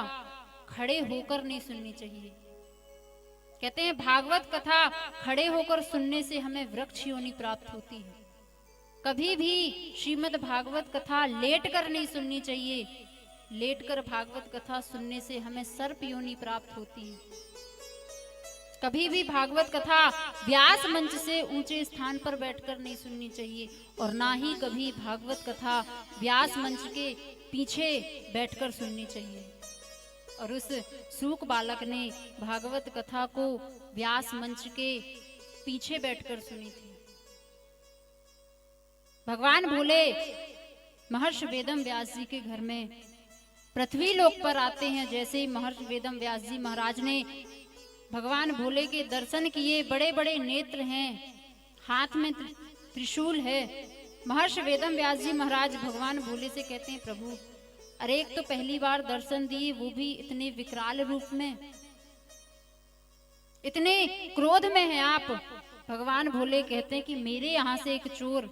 खड़े होकर नहीं सुननी चाहिए। कहते हैं भागवत कथा खड़े होकर सुनने से हमें वृक्ष योनि प्राप्त होती है। कभी भी श्रीमद् भागवत कथा लेट कर नहीं सुननी चाहिए। लेट कर भागवत कथा सुनने से हमें सर्प योनि प्राप्त होती है। कभी भी भागवत कथा व्यास मंच से ऊंचे स्थान पर बैठकर नहीं सुननी चाहिए, और ना ही कभी भागवत कथा व्यास मंच के पीछे बैठकर सुननी चाहिए। और उस सूक बालक ने भागवत कथा को व्यास मंच के पीछे बैठकर सुनी थी। भगवान भोले महर्षि वेदम व्यास जी के घर में पृथ्वी लोक पर आते हैं। जैसे ही महर्षि वेदम व्यास जी महाराज ने भगवान भोले के दर्शन किए, बड़े बड़े नेत्र हैं, हाथ में त्रिशूल है। महर्षि वेदम व्यास जी महाराज भगवान भोले से कहते हैं, प्रभु अरे एक तो पहली बार दर्शन दिए, वो भी इतने विकराल रूप में, इतने क्रोध में हैं आप। भगवान भोले कहते हैं कि मेरे यहाँ से एक चोर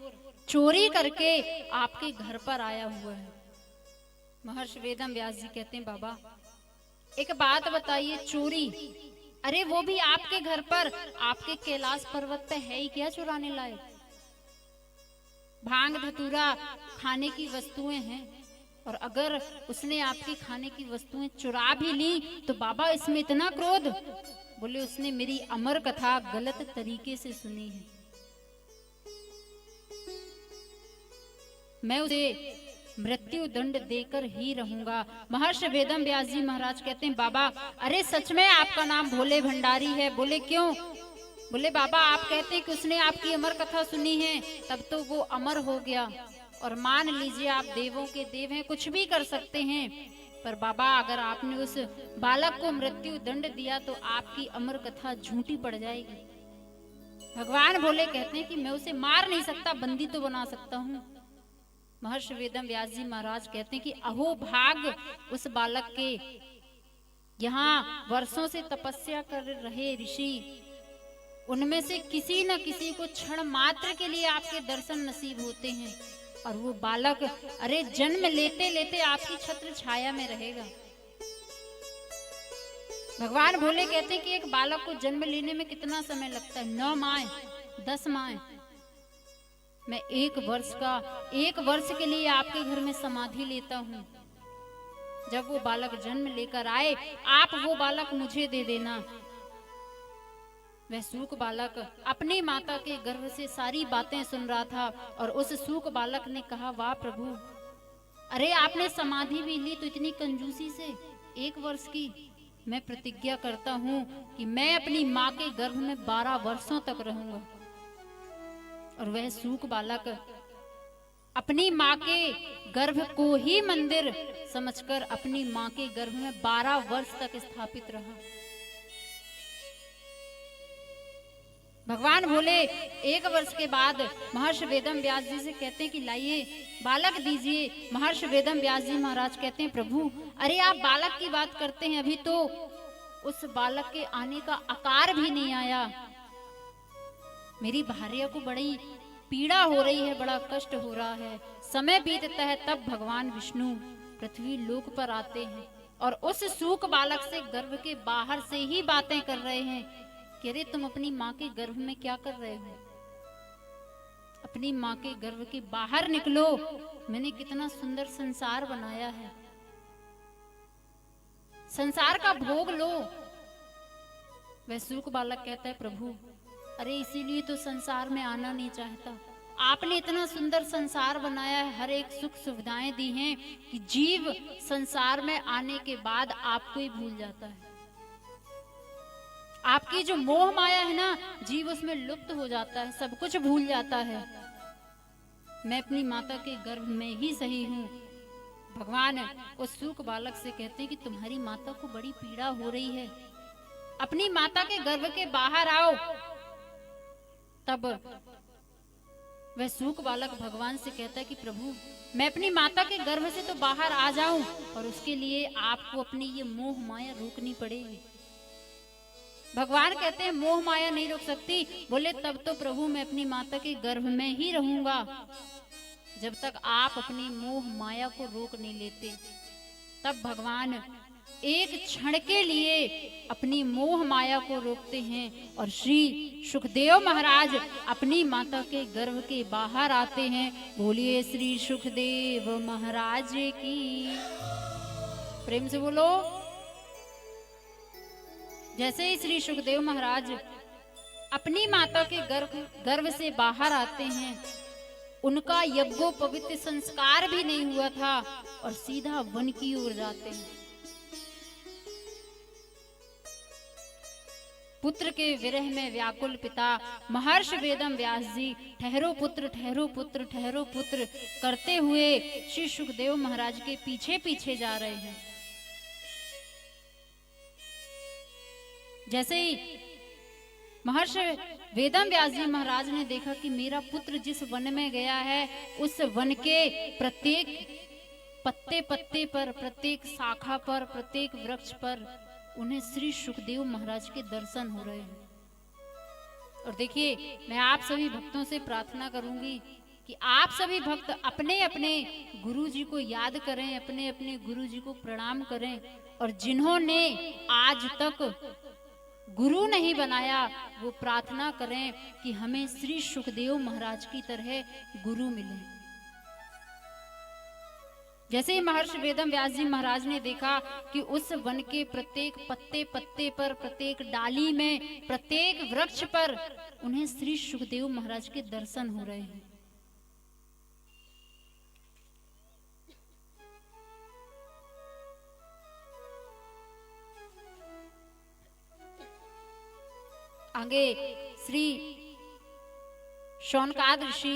चोरी करके आपके घर पर आया हुआ है। महर्षि वेदम व्यास जी कहते हैं, बाबा एक बात बताइए, चोरी, अरे वो भी आपके घर पर, आपके कैलाश पर्वत पे है ही क्या चुराने लायक? भांग धतूरा खाने की वस्तुएं हैं, और अगर उसने आपकी खाने की वस्तुएं चुरा भी ली तो बाबा इसमें इतना क्रोध? बोले उसने मेरी अमर कथा गलत तरीके से सुनी है, मैं उसे मृत्यु दंड देकर ही रहूंगा। महर्षि वेदम व्यास जी महाराज कहते हैं, बाबा अरे सच में आपका नाम भोले भंडारी है? बोले क्यों? बोले बाबा आप कहते हैं कि उसने आपकी अमर कथा सुनी है, तब तो वो अमर हो गया, और मान लीजिए आप देवों के देव हैं, कुछ भी कर सकते हैं, पर बाबा अगर आपने उस बालक को मृत्यु दंड दिया तो आपकी अमर कथा झूठी पड़ जाएगी। भगवान भोले कहते हैं कि मैं उसे मार नहीं सकता, बंदी तो बना सकता हूँ। महर्षि वेदम व्यास जी महाराज कहते हैं कि अहो भाग उस बालक के, यहाँ वर्षों से तपस्या कर रहे ऋषि, उनमें से किसी न किसी को क्षण मात्र के लिए आपके दर्शन नसीब होते हैं, और वो बालक अरे जन्म लेते लेते आपकी छत्र छाया में रहेगा। भगवान भोले कहते हैं कि एक बालक को जन्म लेने में कितना समय लगता है? 9 माह, 10 माह। मैं 1 वर्ष के लिए आपके घर में समाधि लेता हूँ। जब वो बालक जन्म लेकर आए, आप वो बालक मुझे दे देना। वह सूक बालक अपनी माता के गर्भ से सारी बातें सुन रहा था, और उस सूक बालक ने कहा, वाह प्रभु, अरे आपने समाधि भी ली तो इतनी कंजूसी से 1 वर्ष की। मैं प्रतिज्ञा करता हूँ कि मैं अपनी माँ के गर्भ में 12 वर्षों तक रहूंगा। और वह सूक बालक अपनी माँ के गर्भ को ही मंदिर समझकर अपनी माँ के गर्भ में 12 वर्ष तक स्थापित रहा। भगवान भोले 1 वर्ष के बाद महर्षि वेदम व्यास जी से कहते हैं कि लाइए बालक दीजिए। महर्षि वेदम व्यास जी महाराज कहते हैं, प्रभु अरे आप बालक की बात करते हैं, अभी तो उस बालक के आने का आकार भी नहीं आया। मेरी भार्या को बड़ी पीड़ा हो रही है, बड़ा कष्ट हो रहा है। समय बीतता है, तब भगवान विष्णु पृथ्वी लोक पर आते हैं, और उस सूक बालक से गर्भ के बाहर से ही बातें कर रहे हैं कि अरे तुम अपनी माँ के गर्भ में क्या कर रहे हो? अपनी माँ के गर्भ के बाहर निकलो, मैंने कितना सुंदर संसार बनाया है, संसार का भोग लो। वह सूक बालक कहता है, प्रभु अरे इसीलिए तो संसार में आना नहीं चाहता। आपने इतना सुंदर संसार बनाया है, हर एक सुख सुविधाएं दी हैं कि जीव संसार में आने के बाद आपको ही भूल जाता है। आपकी जो मोह माया है ना, जीव उसमें लुप्त हो जाता है, सब कुछ भूल जाता है। मैं अपनी माता के गर्भ में ही सही हूँ। भगवान उस सूक बालक से कहते हैं कि तुम्हारी माता को बड़ी पीड़ा हो रही है, अपनी माता के गर्भ के बाहर आओ। तब वह सूक बालक भगवान से कहता है कि प्रभु मैं अपनी माता के गर्भ से तो बाहर आ जाऊं, और उसके लिए आपको अपनी ये मोह माया रोकनी पड़ेगी। भगवान कहते हैं मोह माया नहीं रोक सकती। बोले तब तो प्रभु मैं अपनी माता के गर्भ में ही रहूंगा, जब तक आप अपनी मोह माया को रोक नहीं लेते। तब भगवान एक क्षण के लिए अपनी मोह माया को रोकते हैं और श्री सुखदेव महाराज अपनी माता के गर्भ के बाहर आते हैं। बोलिए श्री सुखदेव महाराज की, प्रेम से बोलो। जैसे ही श्री सुखदेव महाराज अपनी माता के गर्भ से बाहर आते हैं, उनका यज्ञोपवीत संस्कार भी नहीं हुआ था और सीधा वन की ओर जाते हैं। पुत्र के विरह में व्याकुल पिता महर्षि वेदम व्यास जी ठहरो पुत्र ठहरो पुत्र ठहरो पुत्र करते हुए श्री सुखदेव महाराज के पीछे पीछे जा रहे हैं। जैसे ही महर्षि वेदम व्यास जी महाराज ने देखा कि मेरा पुत्र जिस वन में गया है, उस वन के प्रत्येक पत्ते पत्ते पर, प्रत्येक शाखा पर, प्रत्येक वृक्ष पर उन्हें श्री सुखदेव महाराज के दर्शन हो रहे हैं। और देखिए, मैं आप सभी भक्तों से प्रार्थना करूंगी कि आप सभी भक्त अपने अपने गुरु जी को याद करें, अपने अपने गुरु जी को प्रणाम करें, और जिन्होंने आज तक गुरु नहीं बनाया वो प्रार्थना करें कि हमें श्री सुखदेव महाराज की तरह गुरु मिले। जैसे ही महर्षि वेदम व्यास जी महाराज ने देखा कि उस वन के प्रत्येक पत्ते पत्ते पर, प्रत्येक डाली में, प्रत्येक वृक्ष पर उन्हें श्री सुखदेव महाराज के दर्शन हो रहे हैं, आगे श्री शौनकाद ऋषि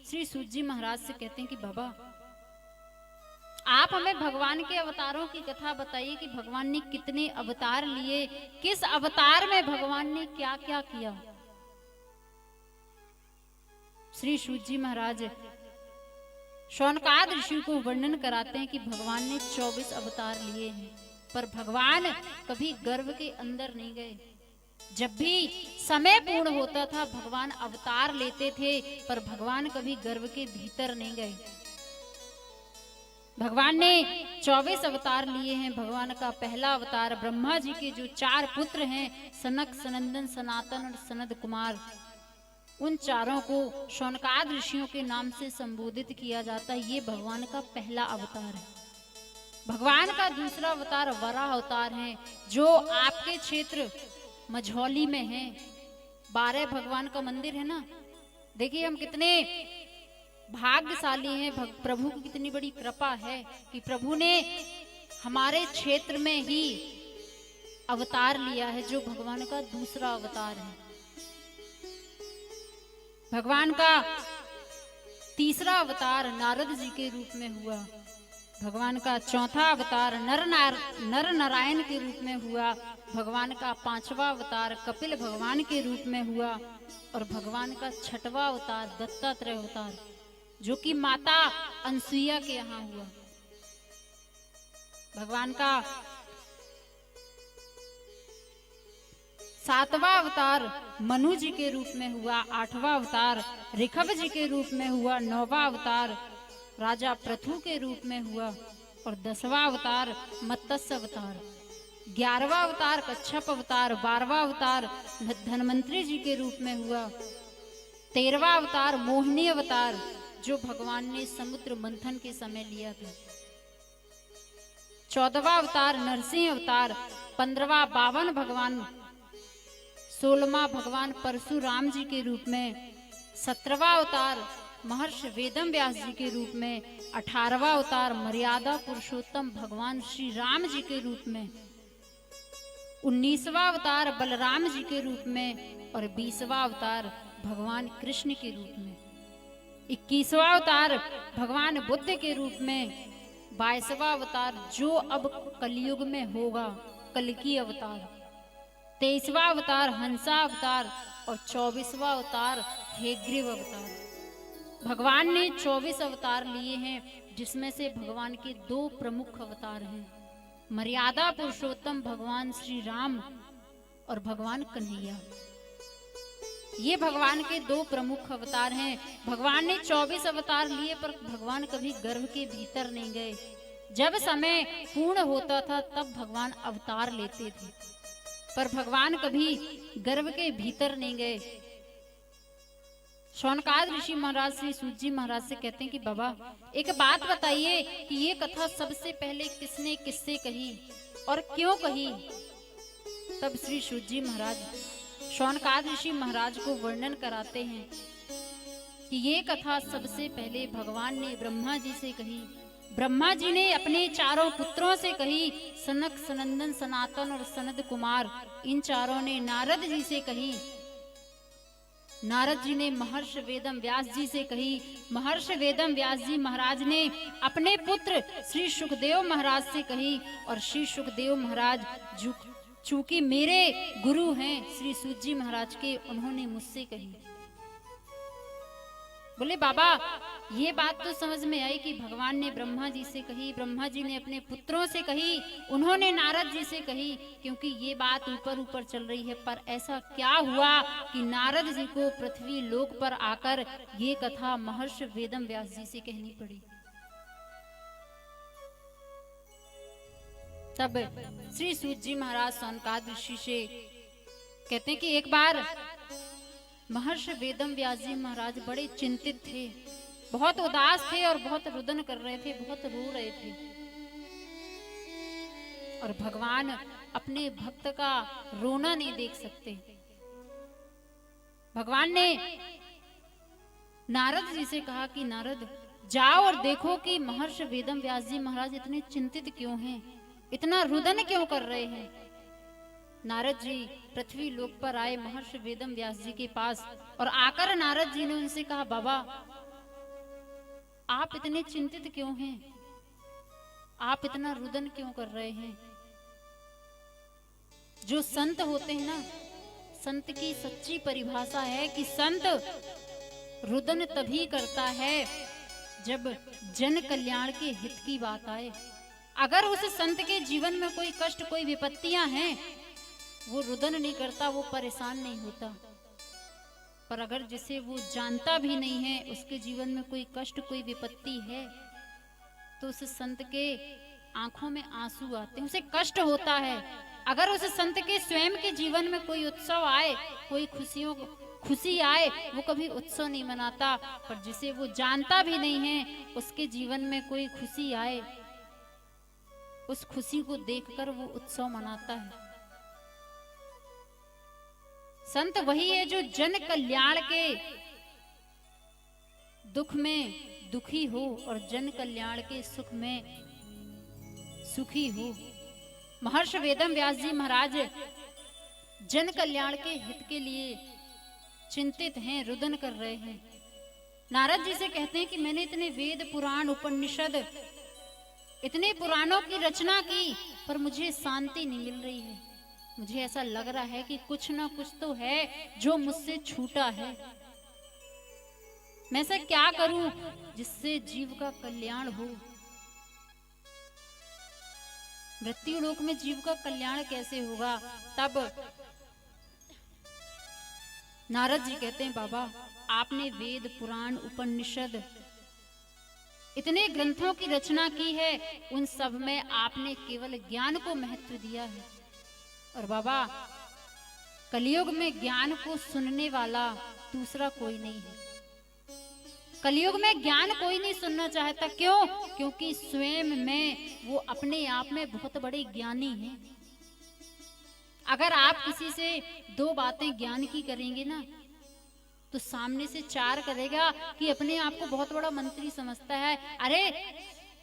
श्री सूत जी महाराज से कहते हैं कि बाबा, आप हमें भगवान के अवतारों की कथा बताइए कि भगवान ने कितने अवतार लिए, किस अवतार में भगवान ने क्या क्या किया। श्री सूत जी महाराज शौनकाद ऋषि को वर्णन कराते हैं कि भगवान ने 24 अवतार लिए हैं, पर भगवान कभी गर्भ के अंदर नहीं गए। जब भी समय पूर्ण होता था भगवान अवतार लेते थे, पर भगवान कभी गर्भ के भीतर नहीं गए। भगवान ने 24 अवतार लिए हैं। भगवान का पहला अवतार ब्रह्मा जी के जो 4 पुत्र हैं, सनक, सनंदन, सनातन और सनद कुमार, उन चारों को शौनकाद ऋषियों के नाम से संबोधित किया जाता है। ये भगवान का पहला अवतार है। भगवान का दूसरा अवतार वराह अवतार है, जो आपके क्षेत्र मझौली में है। 12 भगवान का मंदिर है ना। देखिए हम कितने भाग्यशाली हैं, प्रभु की कितनी बड़ी कृपा है कि प्रभु ने हमारे क्षेत्र में ही अवतार लिया है, जो भगवान का दूसरा अवतार है। भगवान का तीसरा अवतार नारद जी के रूप में हुआ। भगवान का चौथा अवतार नर नारायण के रूप में हुआ। भगवान का 5वां अवतार कपिल भगवान के रूप में हुआ। और भगवान का 6वां अवतार दत्तात्रेय अवतार, जो कि माता अनसुईया के यहाँ हुआ। भगवान का 7वां अवतार मनु जी के रूप में हुआ। 8वां अवतार ऋषभ जी के रूप में हुआ। 9वां अवतार राजा पृथु के रूप में हुआ। और 10वां अवतार मत्स्य अवतार। 11वां अवतार कच्छप अवतार। 12वां अवतार धन्वंतरी जी के रूप में हुआ। 13वां अवतार मोहिनी अवतार, जो भगवान ने समुद्र मंथन के समय लिया था। 14वां अवतार नरसिंह अवतार। 15वां बावन भगवान। 16वां भगवान परशुराम जी के रूप में। 17वां अवतार महर्षि वेदम व्यास जी के रूप में। 18वां अवतार मर्यादा पुरुषोत्तम भगवान श्री राम जी के रूप में। 19वां अवतार बलराम जी के रूप में। और 20वां अवतार भगवान कृष्ण के रूप में। 21वां अवतार भगवान बुद्ध के रूप में। 22वां अवतार जो अब कलयुग में होगा, कल्कि अवतार। 23वां अवतार हंसा अवतार। और 24वां अवतार हेग्रीव अवतार। भगवान ने 24 अवतार लिए हैं, जिसमें से भगवान के 2 प्रमुख अवतार हैं, मर्यादा पुरुषोत्तम भगवान श्री राम और भगवान कन्हैया। ये भगवान के 2 प्रमुख अवतार हैं। भगवान ने 24 अवतार लिए, पर भगवान कभी गर्भ के भीतर नहीं गए। जब समय पूर्ण होता था तब भगवान अवतार लेते थे, पर भगवान कभी गर्भ के भीतर नहीं गए। शौनकाद ऋषि महाराज श्री सूत जी महाराज से कहते हैं कि बाबा एक बात बताइए कि ये कथा सबसे पहले किसने किससे कही और क्यों कही। तब श्री सूत जी महाराज शौनकाद ऋषि महाराज को वर्णन कराते हैं कि ये कथा सबसे पहले भगवान ने ब्रह्मा जी से कही। ब्रह्मा जी ने अपने चारों पुत्रों से कही, सनक, सनंदन, सनातन और सनद कुमार, इन चारों ने नारद जी से कही। नारद जी ने महर्षि वेदम व्यास जी से कही। महर्षि वेदम व्यास जी महाराज ने अपने पुत्र श्री सुखदेव महाराज से कही, और श्री सुखदेव महाराज चूंकि मेरे गुरु हैं श्री सूत जी महाराज के, उन्होंने मुझसे कही। बोले बाबा ये बात तो समझ में आई कि भगवान ने ब्रह्मा जी से कही, ब्रह्मा जी ने अपने पुत्रों से कही, उन्होंने नारद जी से कही, क्योंकि ये बात ऊपर ऊपर चल रही है। पर ऐसा क्या हुआ कि नारद जी को पृथ्वी लोक पर आकर ये कथा महर्षि वेदम व्यास जी से कहनी पड़ी। तब श्री सूत जी महाराज शौनकाद ऋषि से कहते हैं कि एक बार महर्षि वेदम व्यास जी महाराज बड़े चिंतित थे, बहुत उदास थे और बहुत रुदन कर रहे थे, बहुत रो रहे थे। और भगवान अपने भक्त का रोना नहीं देख सकते। भगवान ने नारद जी से कहा कि नारद जाओ और देखो कि महर्षि वेदम व्यास जी महाराज इतने चिंतित क्यों हैं, इतना रुदन क्यों कर रहे हैं। नारद जी पृथ्वी लोक पर आए महर्षि वेदम व्यास जी के पास, और आकर नारद जी ने उनसे कहा बाबा आप इतने चिंतित क्यों हैं, आप इतना रुदन क्यों कर रहे हैं। जो संत होते हैं ना, संत की सच्ची परिभाषा है कि संत रुदन तभी करता है जब जन कल्याण के हित की बात आए। अगर उस संत के जीवन में कोई कष्ट, कोई विपत्तियां हैं, वो रुदन नहीं करता, वो परेशान नहीं होता। पर अगर जिसे वो जानता भी नहीं है, उसके जीवन में कोई कष्ट, कोई विपत्ति है, तो उस संत के आंखों में आंसू आते हैं, उसे कष्ट होता है। अगर उस संत के स्वयं के जीवन में कोई उत्सव आए, कोई खुशी आए, वो कभी उत्सव नहीं मनाता। पर जिसे वो जानता भी नहीं है, उसके जीवन में कोई खुशी आए, उस खुशी को देखकर वो उत्सव मनाता है। संत वही है जो जन कल्याण के दुख में दुखी हो और जन कल्याण के सुख में सुखी हो। महर्षि वेदम व्यास जी महाराज जन कल्याण के हित के लिए चिंतित हैं, रुदन कर रहे हैं। नारद जी से कहते हैं कि मैंने इतने वेद, पुराण, उपनिषद, इतने पुराणों की रचना की, पर मुझे शांति नहीं मिल रही है। मुझे ऐसा लग रहा है कि कुछ ना कुछ तो है जो मुझसे छूटा है। मैं ऐसा क्या करूं जिससे जीव का कल्याण हो। मृत्यु लोक में जीव का कल्याण कैसे होगा। तब नारद जी कहते हैं बाबा आपने वेद, पुराण, उपनिषद, इतने ग्रंथों की रचना की है, उन सब में आपने केवल ज्ञान को महत्व दिया है। और बाबा कलयुग में ज्ञान को सुनने वाला दूसरा कोई नहीं है। कलयुग में ज्ञान कोई नहीं सुनना चाहता। क्यों? क्योंकि स्वयं में वो अपने आप में बहुत बड़े ज्ञानी हैं। अगर आप किसी से दो बातें ज्ञान की करेंगे ना, तो सामने से चार करेगा कि अपने आप को बहुत बड़ा मंत्री समझता है। अरे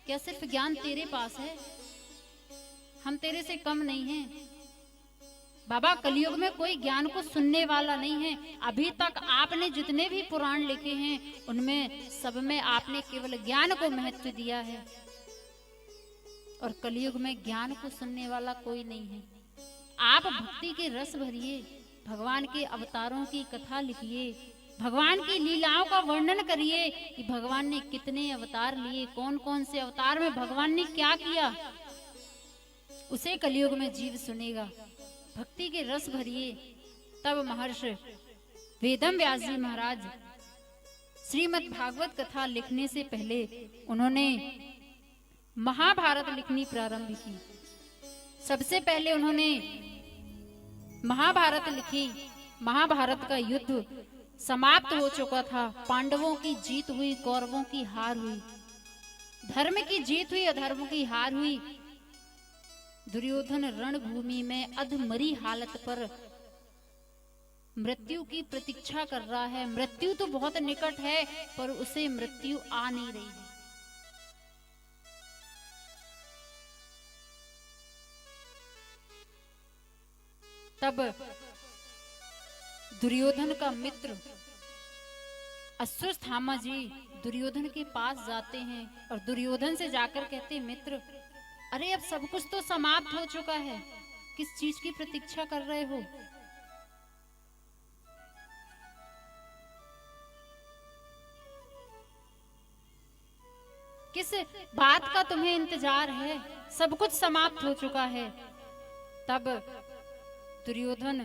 क्या सिर्फ ज्ञान तेरे पास है? हम तेरे से कम नहीं हैं। बाबा कलयुग में कोई ज्ञान को सुनने वाला नहीं है। अभी तक आपने जितने भी पुराण लिखे हैं, उनमें सब में आपने केवल ज्ञान को महत्व दिया है, और कलयुग में ज्ञान को सुनने वाला कोई नहीं है। आप भक्ति के रस भरिए, भगवान के अवतारों की कथा लिखिए, भगवान की लीलाओं का वर्णन करिए कि भगवान ने कितने अवतार लिए, कौन कौन से अवतार में भगवान ने क्या किया। उसे कलयुग में जीव सुनेगा। भक्ति के रस भरिए। तब महर्षि वेदम व्यास जी महाराज श्रीमद् भागवत कथा लिखने से पहले उन्होंने महाभारत लिखनी प्रारंभ की। सबसे पहले उन्होंने महाभारत लिखी। महाभारत का युद्ध समाप्त हो चुका था। पांडवों की जीत हुई, कौरवों की हार हुई। धर्म की जीत हुई, अधर्म की हार हुई। दुर्योधन रणभूमि में अधमरी हालत पर मृत्यु की प्रतीक्षा कर रहा है। मृत्यु तो बहुत निकट है, पर उसे मृत्यु आ नहीं रही है। तब दुर्योधन का मित्र अश्वत्थामा जी दुर्योधन के पास जाते हैं और दुर्योधन से जाकर कहते, मित्र, अरे अब सब कुछ तो समाप्त हो चुका है, किस चीज की प्रतीक्षा कर रहे हो? किस बात का तुम्हें इंतजार है? सब कुछ समाप्त हो चुका है। तब दुर्योधन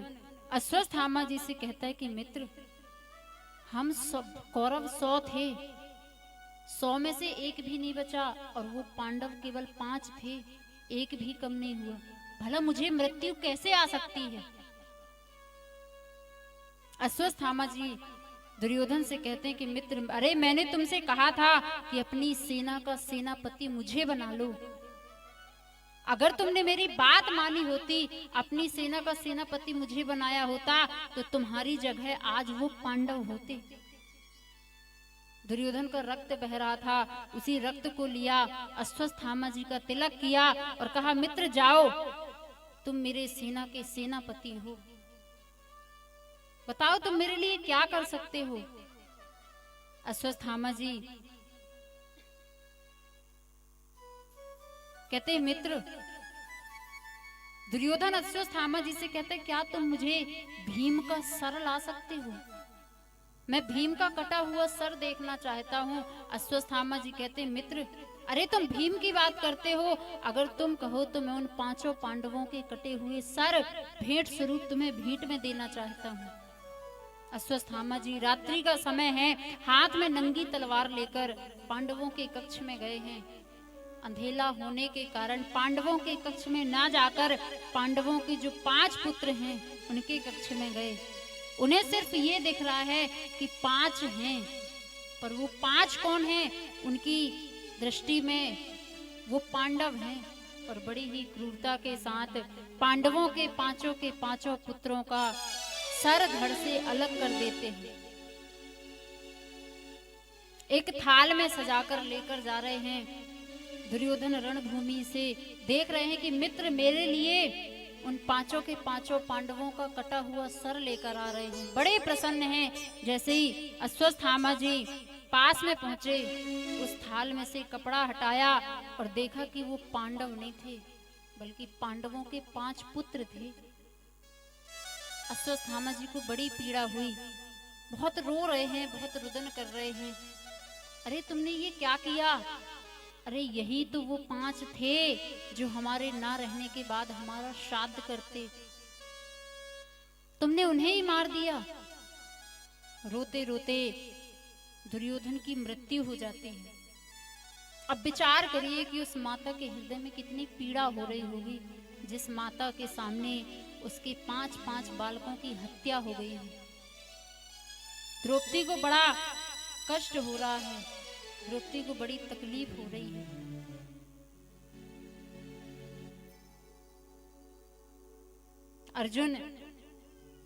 अश्वत्थामा जी से कहता है कि मित्र, हम सब कौरव 100 थे, 100 में से एक भी नहीं बचा, और वो पांडव केवल 5 थे, एक भी कम नहीं हुआ। भला मुझे मृत्यु कैसे आ सकती है? अश्वत्थामा जी दुर्योधन से कहते हैं कि मित्र, अरे मैंने तुमसे कहा था कि अपनी सेना का सेनापति मुझे बना लो। अगर तुमने मेरी बात मानी होती, अपनी सेना का सेनापति मुझे बनाया होता, तो तुम्हारी जगह आज वो पांडव होते। दुर्योधन का रक्त बह रहा था, उसी रक्त को लिया, अश्वत्थामा जी का तिलक किया और कहा, मित्र जाओ, तुम मेरे सेना के सेनापति हो, बताओ तुम मेरे लिए क्या कर सकते हो? अश्वत्थामा जी कहते, मित्र, दुर्योधन अश्वत्थामा जी से कहते, क्या तुम मुझे भीम का सर ला सकते हो? मैं भीम का कटा हुआ सर देखना चाहता हूँ। अश्वत्थामा जी कहते, मित्र, अरे तुम भीम की बात करते हो, अगर तुम कहो तो मैं उन 5 पांडवों के कटे हुए सर भेंट स्वरूप तुम्हें भेंट में देना चाहता हूँ। अश्वत्थामा जी, रात्रि का समय है, हाथ में नंगी तलवार लेकर पांडवों के कक्ष में गए हैं। अंधेला होने के कारण पांडवों के कक्ष में ना जाकर पांडवों के जो 5 पुत्र हैं उनके कक्ष में गए। उन्हें सिर्फ ये दिख रहा है कि 5 हैं, पर वो 5 कौन हैं? उनकी दृष्टि में वो पांडव हैं, और बड़ी ही क्रूरता के साथ पांडवों के पांचों पुत्रों का सर धड़ से अलग कर देते हैं। एक थाल में सजाकर लेकर जा रहे हैं। दुर्योधन रणभूमि से देख रहे हैं कि मित्र मेरे लिए उन 5 पांडवों का कटा हुआ सर लेकर आ रहे हैं। बड़े प्रसन्न हैं। जैसे ही अश्वत्थामा जी पास में पहुंचे, उस थाल में से कपड़ा हटाया और देखा कि वो पांडव नहीं थे, बल्कि पांडवों के 5 पुत्र थे। अश्वत्थामा जी को बड़ी पीड़ा हुई, बहुत रो रहे हैं, बहुत रुदन कर रहे हैं। अरे तुमने ये क्या किया? अरे यही तो वो 5 थे जो हमारे ना रहने के बाद हमारा श्राद्ध करते, तुमने उन्हें ही मार दिया। रोते रोते दुर्योधन की मृत्यु हो जाती है। अब विचार करिए कि उस माता के हृदय में कितनी पीड़ा हो रही होगी, जिस माता के सामने उसके 5 बालकों की हत्या हो गई है। द्रौपदी को बड़ा कष्ट हो रहा है, द्रौपदी को बड़ी तकलीफ हो रही है। अर्जुन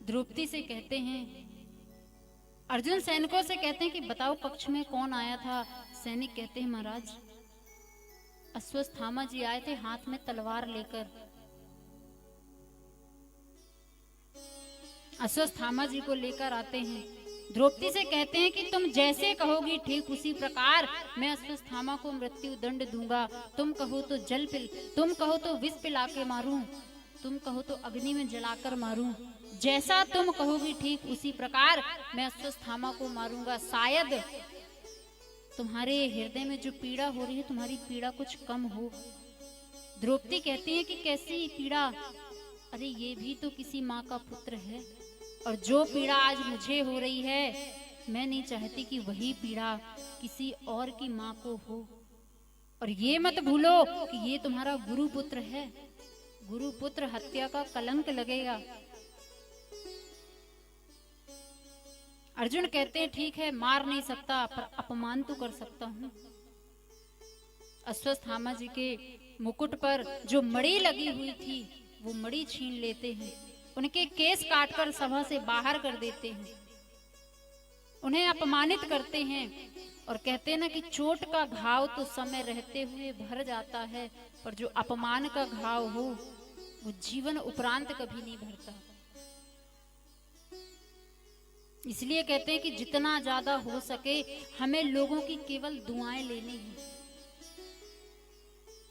द्रौपदी से कहते हैं, अर्जुन सैनिकों से कहते हैं कि बताओ कक्ष में कौन आया था? सैनिक कहते हैं, महाराज अश्वत्थामा जी आए थे हाथ में तलवार लेकर। अश्वत्थामा जी को लेकर आते हैं। द्रौपदी से कहते हैं कि तुम जैसे कहोगी ठीक उसी प्रकार मैं अश्वत्थामा को मृत्यु दंड दूंगा। तुम कहो तो तुम कहो तो विष पिला के मारूं, तुम कहो तो अग्नि में जलाकर मारूं, जैसा तुम कहोगी ठीक उसी प्रकार मैं अश्वत्थामा को मारूंगा। शायद तुम्हारे हृदय में जो पीड़ा हो रही है, तुम्हारी पीड़ा कुछ कम हो। द्रौपदी कहती है कि कैसी पीड़ा? अरे ये भी तो किसी माँ का पुत्र है, और जो पीड़ा आज मुझे हो रही है, मैं नहीं चाहती कि वही पीड़ा किसी और की माँ को हो। और ये मत भूलो कि ये तुम्हारा गुरुपुत्र है। गुरुपुत्र हत्या का कलंक लगेगा। अर्जुन कहते हैं ठीक है, मार नहीं सकता पर अपमान तो कर सकता हूं। अश्वत्थामा जी के मुकुट पर जो मणि लगी हुई थी वो मणि छीन लेते हैं, उनके केस काटकर सभा से बाहर कर देते हैं, उन्हें अपमानित करते हैं और कहते हैं ना कि चोट का घाव तो समय रहते हुए भर जाता है, पर जो अपमान का घाव हो वो जीवन उपरांत कभी नहीं भरता। इसलिए कहते हैं कि जितना ज्यादा हो सके हमें लोगों की केवल दुआएं लेनी है।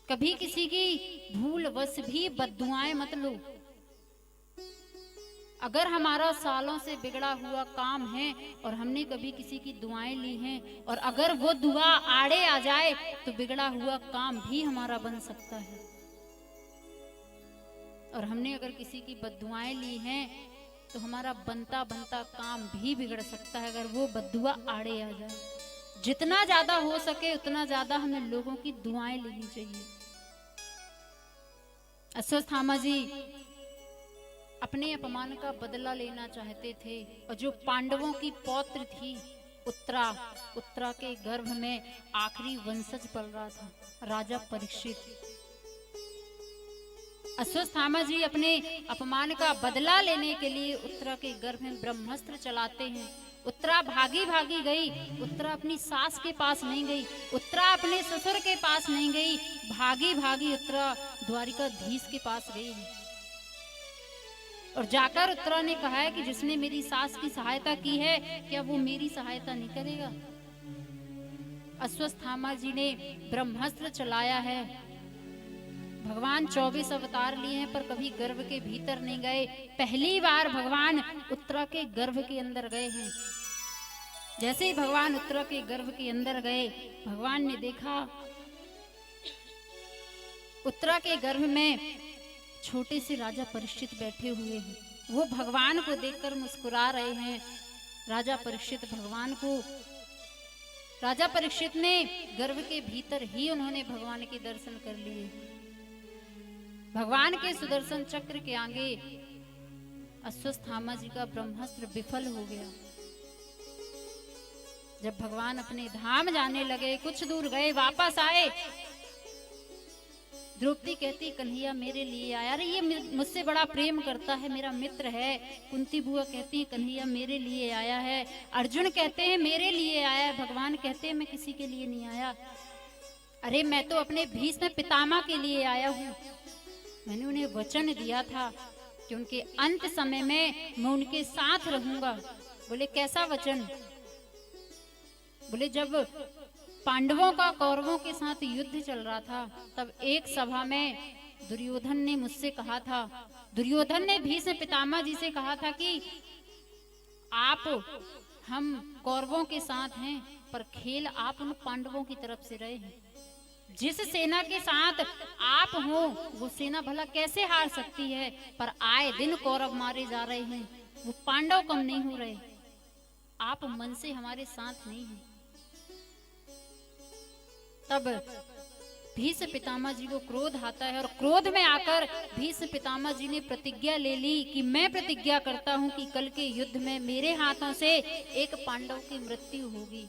कभी किसी की भूल वश भी बद्दुआएं मत लो। अगर हमारा सालों से बिगड़ा हुआ काम है और हमने कभी किसी की दुआएं ली हैं और अगर वो दुआ आड़े आ जाए तो बिगड़ा हुआ काम भी हमारा बन सकता है। और हमने अगर किसी की बद्दुआएं ली हैं तो हमारा बनता बनता काम भी बिगड़ सकता है अगर वो बद्दुआ आड़े आ जाए। जितना ज्यादा हो सके उतना ज्यादा हमें लोगों की दुआएं लेनी चाहिए। अश्वत्थामा जी अपने अपमान का बदला लेना चाहते थे और जो पांडवों की पौत्र थी उत्तरा के गर्भ में आखिरी वंशज पल रहा था, राजा परीक्षित। अश्वत्थामा जी अपने अपमान का बदला लेने के लिए उत्तरा के गर्भ में ब्रह्मास्त्र चलाते हैं। उत्तरा भागी भागी गई। उत्तरा अपनी सास के पास नहीं गई, उत्तरा अपने ससुर के पास नहीं गई, भागी भागी उत्तरा द्वारिकाधीश के पास गई और जाकर उत्तरा ने कहा है कि जिसने मेरी सास की सहायता की है क्या वो मेरी सहायता नहीं करेगा। अश्वत्थामा जी ने ब्रह्मास्त्र चलाया है। भगवान 24 अवतार लिए हैं पर कभी गर्भ के भीतर नहीं गए। पहली बार भगवान उत्तरा के गर्भ के अंदर गए हैं। जैसे ही भगवान उत्तरा के गर्भ के अंदर गए, भगवान ने देखा उत्तरा के गर्भ में छोटे से राजा परीक्षित बैठे हुए हैं। वो भगवान को देखकर मुस्कुरा रहे हैं। राजा परीक्षित ने गर्भ के भीतर ही उन्होंने भगवान के दर्शन कर लिए। भगवान के सुदर्शन चक्र के आगे अश्वत्थामा जी का ब्रह्मास्त्र विफल हो गया। जब भगवान अपने धाम जाने लगे, कुछ दूर गए, वापस आए, द्रौपदी कहती कन्हैया मेरे लिए आया। अरे ये मुझसे बड़ा प्रेम करता है, मेरा मित्र है। कुंती बुआ कहती है कन्हैया मेरे लिए आया है। अर्जुन कहते हैं मेरे लिए आया है। भगवान कहते हैं मैं किसी के लिए नहीं आया। अरे मैं तो अपने भीष्म पितामह के लिए आया हूँ। मैंने उन्हें वचन दिया था कि उनके अंत समय में मैं उनके साथ रहूंगा। बोले कैसा वचन? बोले जब पांडवों का कौरवों के साथ युद्ध चल रहा था तब एक सभा में दुर्योधन ने मुझसे कहा था, दुर्योधन ने भीष्म पितामह जी से कहा था कि हम कौरवों के साथ हैं पर खेल आप उन पांडवों की तरफ से रहे हैं। जिस सेना के साथ आप हो वो सेना भला कैसे हार सकती है, पर आए दिन कौरव मारे जा रहे हैं, वो पांडव कम नहीं हो रहे। आप मन से हमारे साथ नहीं हैं। तब भीष्म पितामह जी को क्रोध आता है और क्रोध में आकर भीष्म पितामह जी ने प्रतिज्ञा ले ली कि मैं प्रतिज्ञा करता हूं कि कल के युद्ध में मेरे हाथों से एक पांडव की मृत्यु होगी।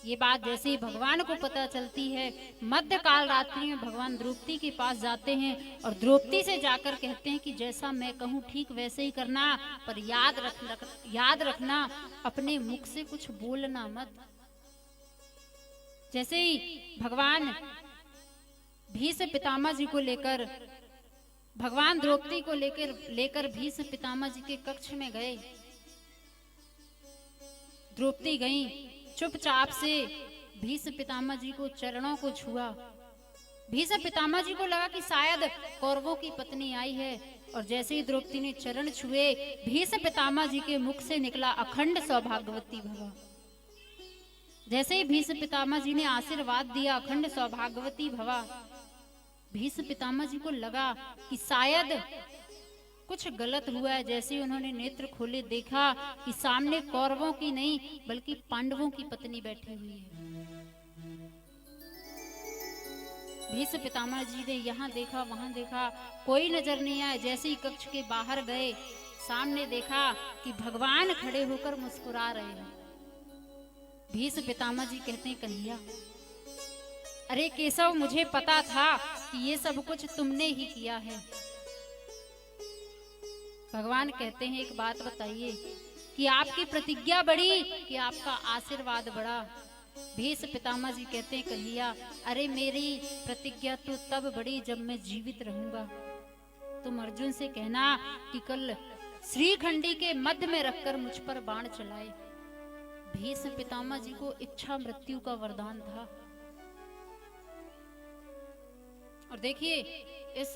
ये बात जैसे ही भगवान को पता चलती है, मध्य काल रात्रि में भगवान द्रौपदी के पास जाते हैं और द्रौपदी से जाकर कहते हैं कि जैसा मैं कहूँ ठीक वैसे ही करना, पर याद रखना अपने मुख से कुछ बोलना मत। जैसे ही भगवान भीष्म पितामह जी को लेकर भगवान द्रौपदी को लेकर भीष्म पितामह जी के कक्ष में गए, द्रौपदी गई, चुपचाप से भीष्म पितामह जी को चरणों को छुआ। भीष्म पितामह जी को लगा कि शायद कौरवों की पत्नी आई है और जैसे ही द्रौपदी ने चरण छुए, भीष्म पितामह जी के मुख से निकला अखंड सौभाग्यवती भव। जैसे ही भीष्म पितामह जी ने आशीर्वाद दिया अखंड सौभाग्यवती भवा, भीष्म पितामह जी को लगा कि शायद कुछ गलत हुआ है। जैसे ही उन्होंने नेत्र खोले देखा कि सामने कौरवों की नहीं बल्कि पांडवों की पत्नी बैठी हुई है। भीष्म पितामह जी ने यहाँ देखा वहां देखा, कोई नजर नहीं आए। जैसे ही कक्ष के बाहर गए, सामने देखा कि भगवान खड़े होकर मुस्कुरा रहे हैं। भीष्म पितामह जी कहते हैं, कन्हैया, अरे केशव, मुझे पता था कि ये सब कुछ तुमने ही किया है। भगवान कहते हैं, एक बात बताइए कि आपकी प्रतिज्ञा बड़ी कि आपका आशीर्वाद बड़ा। भीष्म पितामह जी कहते हैं, कन्हैया, अरे मेरी प्रतिज्ञा तो तब बड़ी जब मैं जीवित रहूंगा। तुम अर्जुन से कहना कि कल श्रीखंडी के मध्य में रखकर मुझ पर बाण चलाए। भीष्म पितामह जी को इच्छा मृत्यु का वरदान था। और देखिए, इस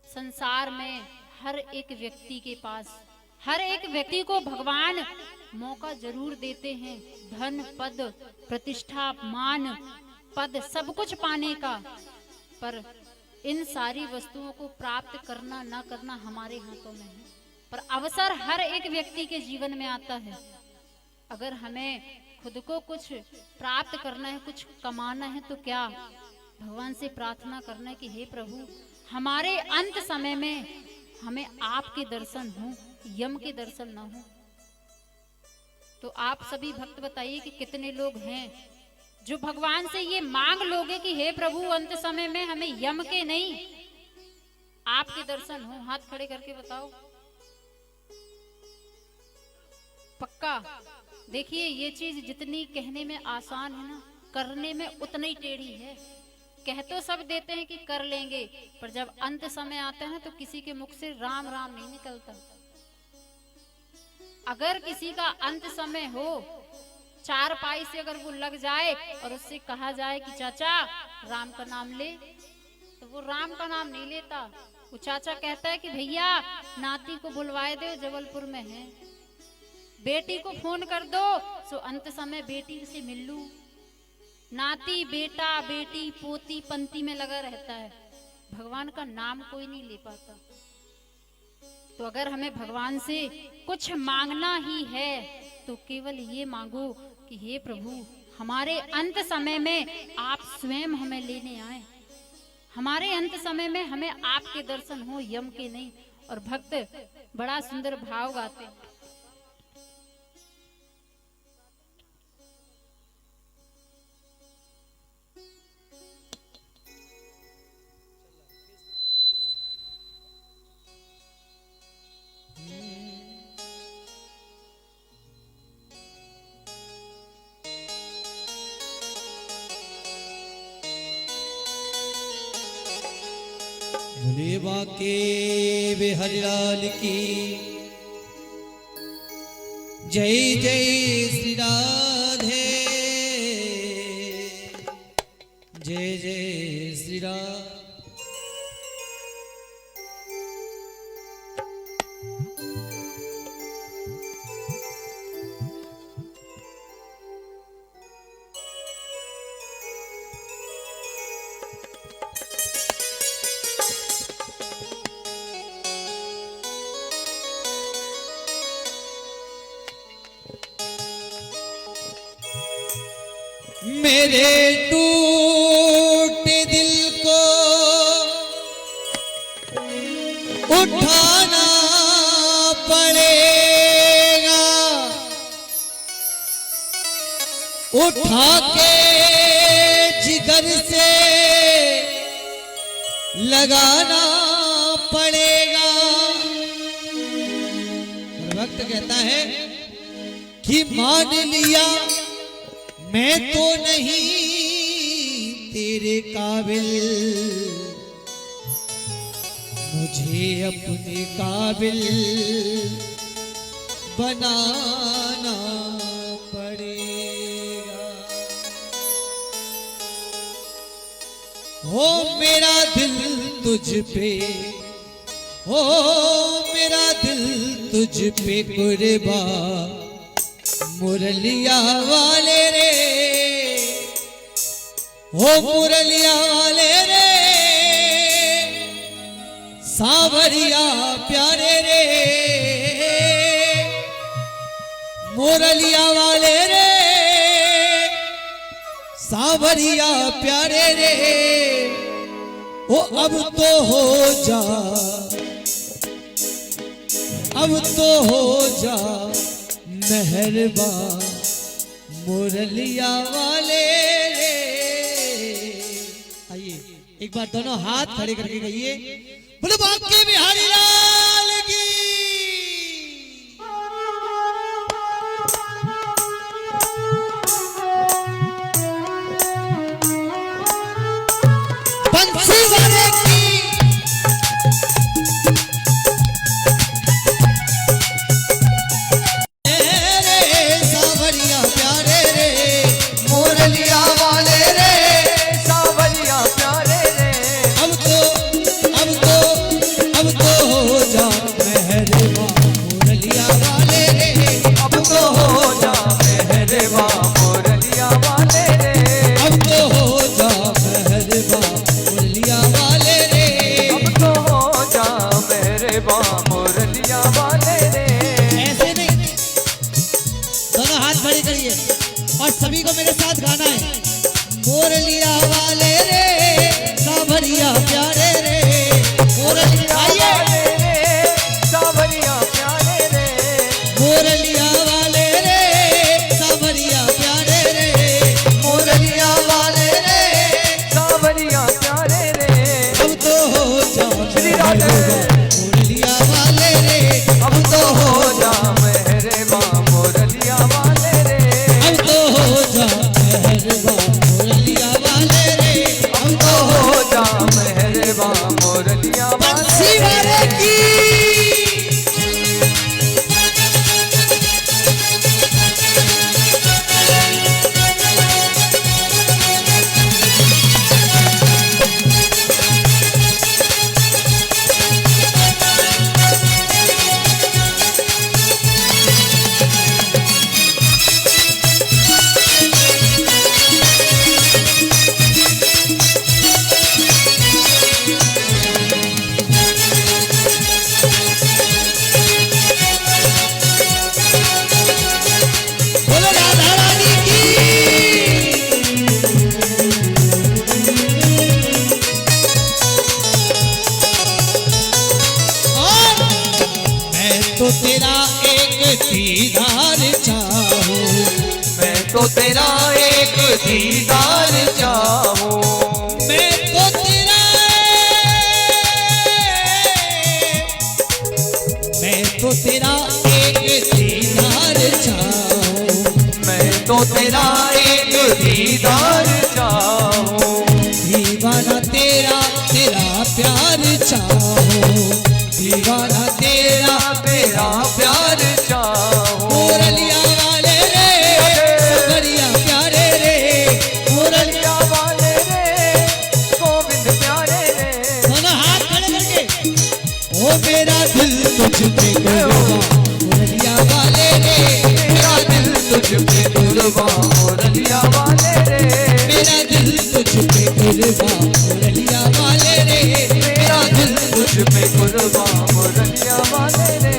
संसार में हर एक व्यक्ति के पास, हर एक व्यक्ति को भगवान मौका जरूर देते हैं, धन, पद, प्रतिष्ठा, मान, पद, सब कुछ पाने का। पर इन सारी वस्तुओं को प्राप्त करना ना करना हमारे हाथों में है। पर अवसर हर एक व्यक्ति के जीवन में आता है। अगर हमें खुद को कुछ प्राप्त करना है, कुछ कमाना है, तो क्या भगवान से प्रार्थना करना है कि हे प्रभु, हमारे अंत समय में हमें आपके दर्शन हो, यम के दर्शन ना हो। तो आप सभी भक्त बताइए कि कितने लोग हैं जो भगवान से ये मांग लोगे कि हे प्रभु, अंत समय में हमें यम के नहीं, आपके दर्शन हो। हाथ खड़े करके बताओ। पक्का। देखिए, ये चीज जितनी कहने में आसान है ना, करने में उतनी ही टेढ़ी है। कह तो सब देते हैं कि कर लेंगे, पर जब अंत समय आता है ना, तो किसी के मुख से राम राम नहीं निकलता। अगर किसी का अंत समय हो, चार पाई से अगर वो लग जाए और उससे कहा जाए कि चाचा राम का नाम ले, तो वो राम का नाम नहीं लेता। वो चाचा कहता है कि भैया नाती को बुलवाए दो, जबलपुर में है। बेटी को फोन कर दो, सो अंत समय बेटी से मिल लूं। नाती, बेटा, बेटी, पोती पंती में लगा रहता है, भगवान का नाम कोई नहीं ले पाता। तो अगर हमें भगवान से कुछ मांगना ही है तो केवल ये मांगो कि हे प्रभु, हमारे अंत समय में आप स्वयं हमें लेने आए। हमारे अंत समय में हमें आपके दर्शन हो, यम के नहीं। और भक्त बड़ा सुंदर भाव गाते हैं। भोले बाके बिहारी लाल की जय जय श्री राधे, जय जय श्री राधे। मेरे टूटे दिल को उठाना पड़ेगा, उठा के जिगर से लगाना पड़ेगा। भक्त कहता है कि मान लिया मैं तो नहीं तेरे काबिल, मुझे अपने काबिल बनाना पड़ेगा। हो मेरा दिल तुझ पे, हो मेरा दिल तुझ पे कुर्बान, मुरलिया वाले रे, हो मुरलिया वाले रे, सावरिया प्यारे रे, मुरलिया वाले रे, सावरिया प्यारे रे ओ अब तो हो जा, अब तो हो जा मेहरबान मुरलिया वाले रे। आइए एक बार दोनों हाथ खड़े करके कहिए, बोलो बांके बिहारी लाल की। बंसी वाले की और सभी को मेरे साथ गाना है। मुरलिया वाले रे सावरिया प्यारे रे, मुरलिया वाले रे सावरिया प्यारे रे, मुरलिया वाले रे सावरिया प्यारे रे, मुरलिया वाले रे सावरिया प्यारे रे। अब तो हो जा श्री राधे मुरलिया वाले रे, अब तो हो जा मेहरबान मुरलिया वाले रे, अब तो हो जा मेहरबान मुरलिया वाले रे, अब तो हो जा मेहरबान मुरलिया वाले की। तो तेरा एक दीदार चाहूं, मैं तो तेरा एक दीदार चाहूं, मैं तो तेरा, मैं तो तेरा एक दीदार चाहूं, मैं तो तेरा एक दीदार चाहूं, दीवाना तेरा तेरा प्यार चाहूं, दीवाना तेरा तेरा प्यार चाहूं। मुरलिया वाले रे सावरिया प्यारे रे, मुरलिया वाले रे गोविंद प्यारे रे। दोनों हाथ खड़े करके ओ मेरा दिल तुझ पे कुर्बान मुरलिया वाले रे, मेरा दिल तुझ पे कुर्बान मुरलिया वाले रे, मेरा दिल तुझ पे कुर्बान मुरलिया वाले रे, मेरा दिल तुझ पे कुर्बान मुरलिया वाले रे।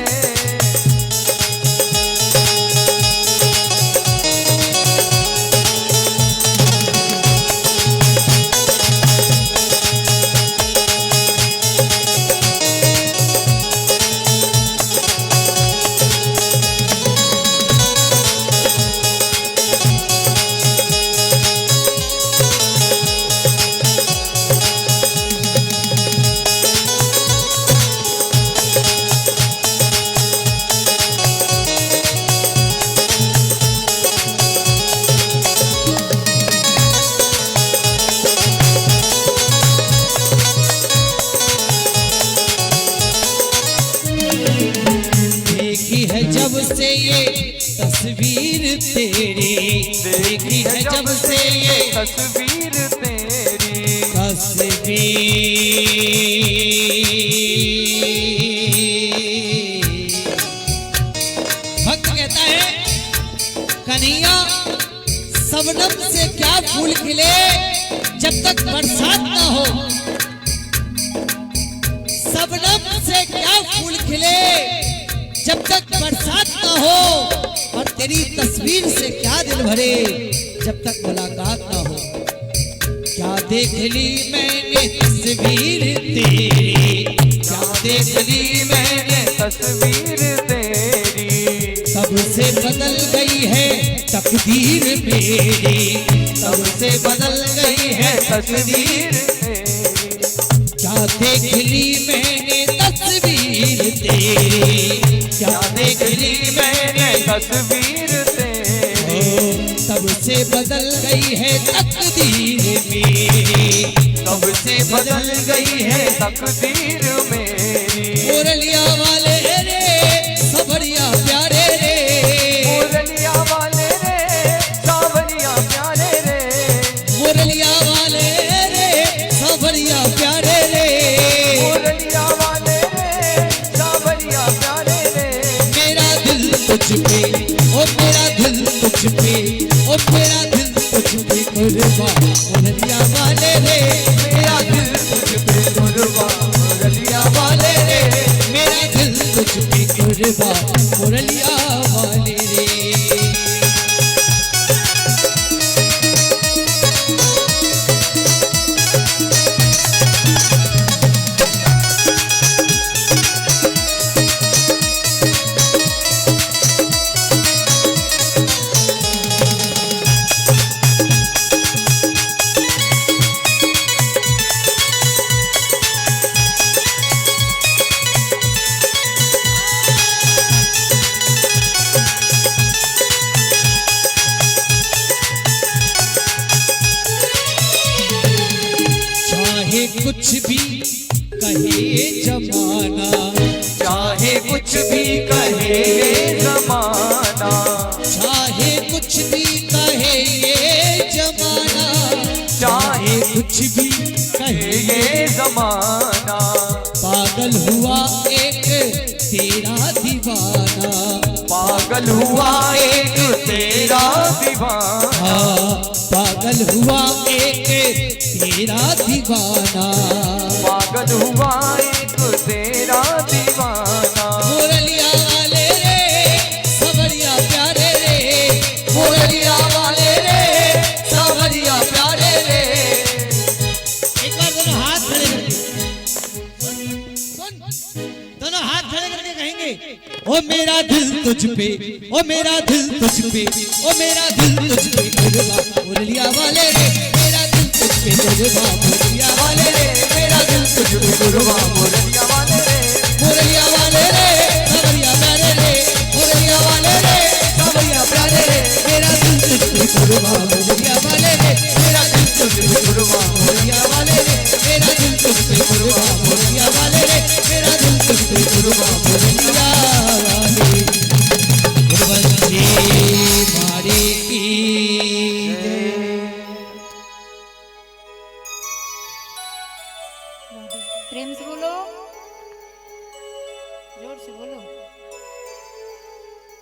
देखी है जब से ये तस्वीर तेरी, देखी है जब से ये तस्वीर तेरी, तस्वीर। भक्त कहता है कन्हैया सबनम से क्या फूल खिले जब तक बरसात ना हो, सबनम से क्या फूल खिले जब तक बरसात ना हो, और तेरी तस्वीर से क्या दिल भरे जब तक मुलाकात ना हो। क्या देख ली मैंने तस्वीर तेरी, क्या देख ली मैंने तस्वीर तेरी, तब से बदल गई है तकदीर मेरी, तब से बदल गई है तकदीर। क्या देख ली मैंने तस्वीर तेरी, क्या देख ली मैंने तस्वीर तेरी, तब से बदल गई है तकदीर मेरी, तब से बदल गई है तकदीर मेरी। मुरलिया वाले रे सबरिया प्यारे रे, मुरलिया वाले रे सावरिया प्यारे रे, मुरलिया वाले रे सबरिया प्यारे रे, मुरलिया वाले रे सावरिया प्यारे रे। मेरा दिल तुझ पे, ओ मेरा दिल तुझ पे, ओ मेरा दिल तुझ पे कुर्बान मुरलिया वाले रे, मेरा दिल तुझ पे कुर्बान मुरलिया वाले रे, मेरा दिल तुझ पे कुर्बान मुरलिया वाले रे। चाहे कुछ भी कहे जमाना, चाहे कुछ भी कहे जमाना, चाहे कुछ भी कहे ये जमाना, चाहे कुछ भी कहे ये जमाना, पागल हुआ एक तेरा दीवाना, पागल हुआ एक तेरा दीवाना, हाँ पागल हुआ एक तेरा दीवाना, पागल हुआ एक तेरा दीवाना। मुरलिया वाले रे सबरिया प्यारे रे, मुरलिया वाले रे सबरिया प्यारे रे। एक बार दोनों हाथ खड़े करके सुन, दोनों हाथ खड़े करके कहेंगे, ओ मेरा दिल तुझ पे, ओ मेरा दिल तुझ पे, ओ मेरा दिल तुझ पे कुर्बान मुरलिया वाले रे, मेरा दिल तुझ पे कुर्बान मुरलिया वाले रे, मेरा दिल तुझ पे कुर्बान मुरलिया वाले रे, मुरलिया वाले रे सबरिया प्यारे रे, मुरलिया वाले रे सबरिया प्यारे रे, मेरा दिल तुझ पे कुर्बान मुरलिया वाले रे, मेरा दिल तुझ पे कुर्बान मुरलिया वाले रे, मेरा दिल तुझ पे कुर्बान मुरलिया वाले रे, मेरा दिल तुझ पे कुर्बान मुरलिया वाले। गुरबंशी मारे की प्रेम से बोलो, जोर से बोलो।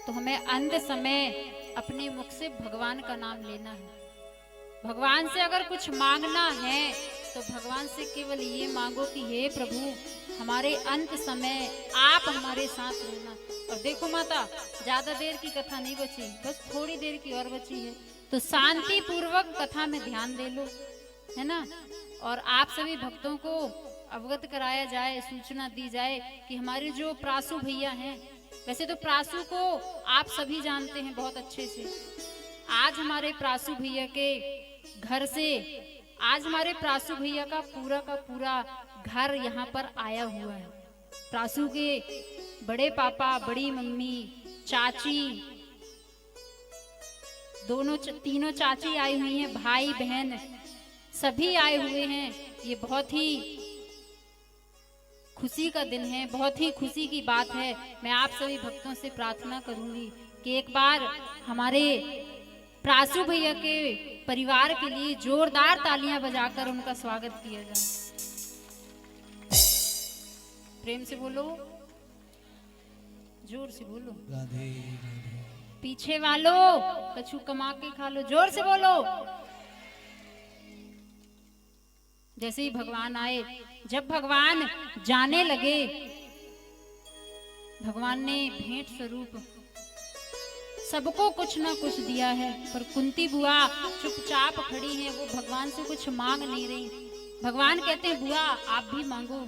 तो हमें अंत समय अपने मुख से भगवान का नाम लेना है। भगवान से अगर कुछ मांगना है तो भगवान से केवल ये मांगो कि हे प्रभु हमारे अंत समय आप हमारे साथ रहना। और देखो माता, ज्यादा देर की कथा नहीं बची, बस थोड़ी देर की और बची है, तो शांति पूर्वक कथा में ध्यान दे लो, है ना। और आप सभी भक्तों को अवगत कराया जाए, सूचना दी जाए कि हमारे जो प्रासु भैया हैं, वैसे तो प्रासु को आप सभी जानते हैं बहुत अच्छे से। आज हमारे प्रासु भैया के घर से, आज हमारे प्रासु भैया का पूरा घर यहाँ पर आया हुआ है। प्रासु के बड़े पापा, बड़ी मम्मी, चाची, तीनों चाची आई हुई हैं, भाई बहन सभी आए हुए हैं। ये बहुत ही खुशी का दिन है, बहुत ही खुशी की बात है। मैं आप सभी भक्तों से प्रार्थना करूंगी कि एक बार हमारे प्रासु भैया के परिवार के लिए जोरदार तालियां बजाकर उनका स्वागत किया जाए। प्रेम से बोलो, जोर से बोलो। राधे पीछे वालों कछु कमा के खा लो, जोर से बोलो। जैसे ही भगवान आए, जब भगवान जाने लगे, भगवान ने भेंट स्वरूप सबको कुछ ना कुछ दिया है, पर कुंती बुआ चुपचाप खड़ी हैं, वो भगवान से कुछ मांग नहीं रही। भगवान कहते हैं बुआ आप भी मांगो।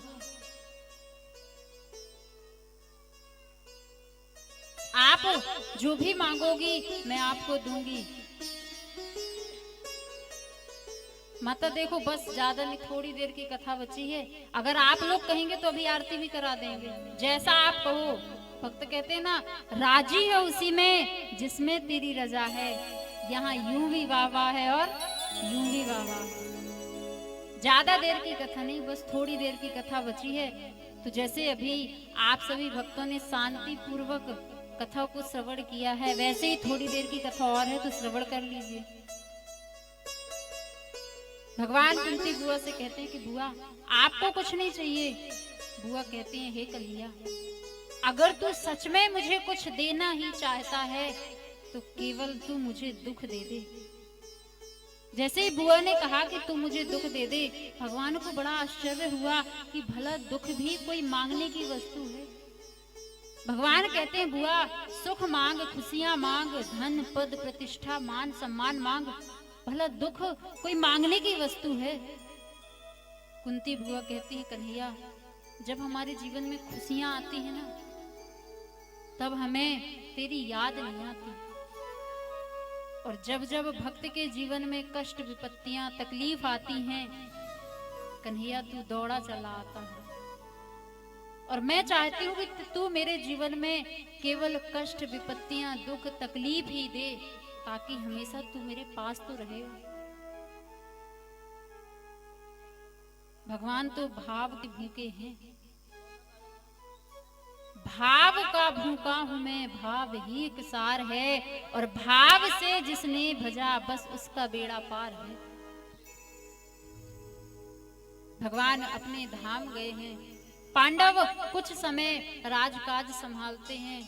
आप जो भी मांगोगी मैं आपको दूंगी। माता देखो बस ज्यादा नहीं, थोड़ी देर की कथा बची है, अगर आप लोग कहेंगे तो अभी आरती भी करा देंगे, जैसा आप कहो। भक्त कहते हैं ना, राजी है उसी में जिसमें तेरी रजा है, यहाँ यूं भी वाह है और यूं भी वाह। ज्यादा देर की कथा नहीं, बस थोड़ी देर की कथा बची है। तो जैसे अभी आप सभी भक्तों ने शांति पूर्वक कथा को श्रवण किया है, वैसे ही थोड़ी देर की कथा और है, तो श्रवण कर लीजिए। भगवान कुंती बुआ से कहते हैं कि बुआ आपको कुछ नहीं चाहिए। बुआ कहते हैं हे कन्हैया, अगर तू सच में मुझे कुछ देना ही चाहता है तो केवल तू मुझे दुख दे दे। जैसे ही बुआ ने कहा कि तू मुझे दुख दे दे, भगवान को बड़ा आश्चर्य हुआ कि भला दुख भी कोई मांगने की वस्तु है। भगवान कहते हैं बुआ सुख मांग, खुशियां मांग, धन पद प्रतिष्ठा मान सम्मान मांग, भला दुख कोई मांगने की वस्तु है। कुंती बुआ कहती है कन्हैया, जब हमारे जीवन में खुशियां आती है ना, तब हमें तेरी याद नहीं आती, और जब जब भक्त के जीवन में कष्ट विपत्तियां तकलीफ आती हैं, कन्हैया तू दौड़ा चला आता है। और मैं चाहती हूँ कि तू मेरे जीवन में केवल कष्ट विपत्तियां दुख तकलीफ ही दे, ताकि हमेशा तू मेरे पास तो रहे। भगवान तो भाव के भूखे हैं, भाव का भूखा हूं मैं, भाव ही एक सार है, और भाव से जिसने भजा बस उसका बेड़ा पार है। भगवान अपने धाम गए हैं, पांडव कुछ समय राजकाज संभालते हैं,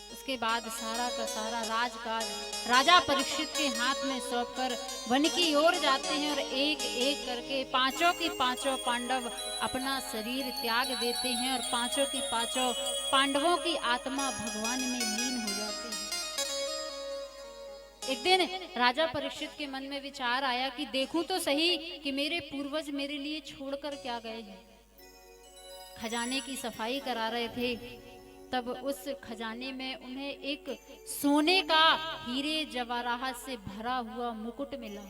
उसके बाद सारा का सारा राजकाज राजा परीक्षित के हाथ में सौंपकर वन की ओर जाते हैं, और एक एक करके पांचों की पांचों पांडव अपना शरीर त्याग देते हैं, और पांचों की पांचों पांडवों की आत्मा भगवान में लीन हो जाती है। एक दिन राजा परीक्षित के मन में विचार आया कि देखूं तो सही कि मेरे पूर्वज मेरे लिए छोड़कर क्या गए हैं। खजाने की सफाई करा रहे थे, तब उस खजाने में उन्हें एक सोने का हीरे जवाहरात से भरा हुआ मुकुट मिला।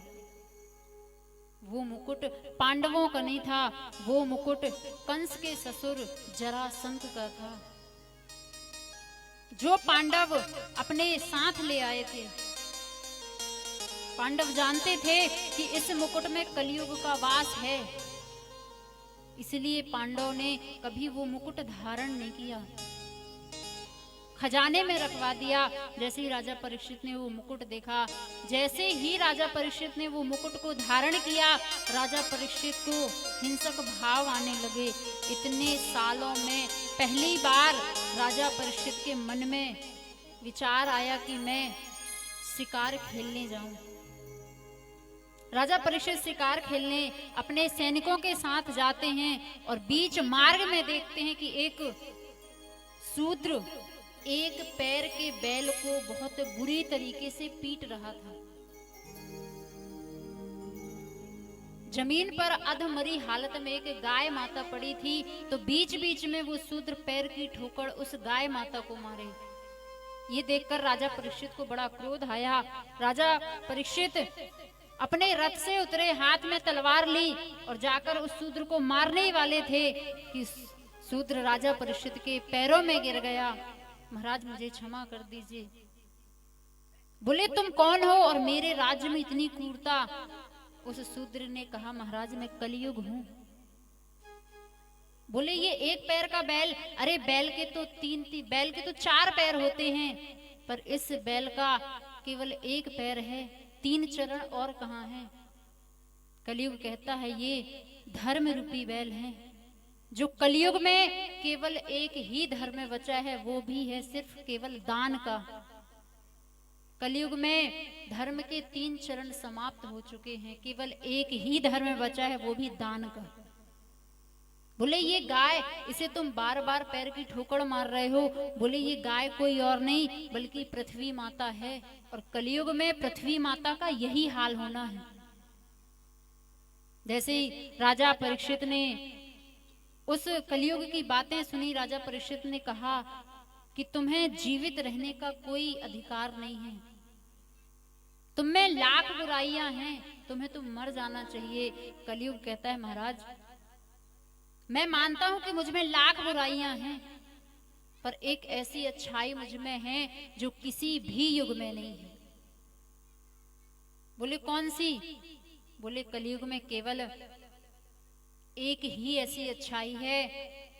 वो मुकुट पांडवों का नहीं था, वो मुकुट कंस के ससुर जरासंध का था, जो पांडव अपने साथ ले आए थे। पांडव जानते थे कि इस मुकुट में कलयुग का वास है, इसलिए पांडव ने कभी वो मुकुट धारण नहीं किया, खजाने में रखवा दिया। जैसे ही राजा परीक्षित ने वो मुकुट देखा, जैसे ही राजा परीक्षित ने वो मुकुट को धारण किया, राजा परीक्षित को हिंसक भाव आने लगे। इतने सालों में पहली बार राजा परीक्षित के मन में विचार आया कि मैं शिकार खेलने जाऊं। राजा परीक्षित शिकार खेलने अपने सैनिकों के साथ जाते हैं, और बीच मार्ग में देखते हैं कि एक शूद्र एक पैर के बैल को बहुत बुरी तरीके से पीट रहा था। जमीन पर अधमरी हालत में एक गाय माता पड़ी थी, तो बीच बीच में वो शूद्र पैर की ठोकर उस गाय माता को मारे। ये देखकर राजा परीक्षित को बड़ा क्रोध आया। राजा परीक्षित अपने रथ से उतरे, हाथ में तलवार ली और जाकर उस शूद्र को मारने वाले थे कि शूद्र राजा परीक्षित के पैरों में गिर गया। महाराज मुझे क्षमा कर दीजिए। बोले तुम कौन हो और मेरे राज्य में इतनी क्रूरता? उस शूद्र ने कहा महाराज मैं कलयुग हूं। बोले ये एक पैर का बैल, अरे बैल के तो 4 पैर होते हैं, पर इस बैल का केवल एक पैर है, 3 चरण और कहाँ हैं? कलयुग कहता है ये धर्म रूपी बैल है, जो कलयुग में केवल एक ही धर्म बचा है, वो भी है सिर्फ केवल दान का। कलयुग में धर्म के 3 चरण समाप्त हो चुके हैं, केवल एक ही धर्म बचा है, वो भी दान का। बोले ये गाय, इसे तुम बार बार पैर की ठोकर मार रहे हो। बोले ये गाय कोई और नहीं बल्कि पृथ्वी माता है, और कलयुग में पृथ्वी माता का यही हाल होना है। जैसे ही राजा परीक्षित ने उस कलयुग की बातें सुनी, राजा परीक्षित ने कहा कि तुम्हें जीवित रहने का कोई अधिकार नहीं है, तुम में लाख बुराइयां हैं, तुम्हें तो मर जाना चाहिए। कलयुग कहता है महाराज, मैं मानता हूं कि मुझ में लाख बुराइयां हैं, पर एक ऐसी अच्छाई मुझ में है जो किसी भी युग में नहीं है। बोले कौन सी? बोले कलयुग में केवल एक ही ऐसी अच्छाई है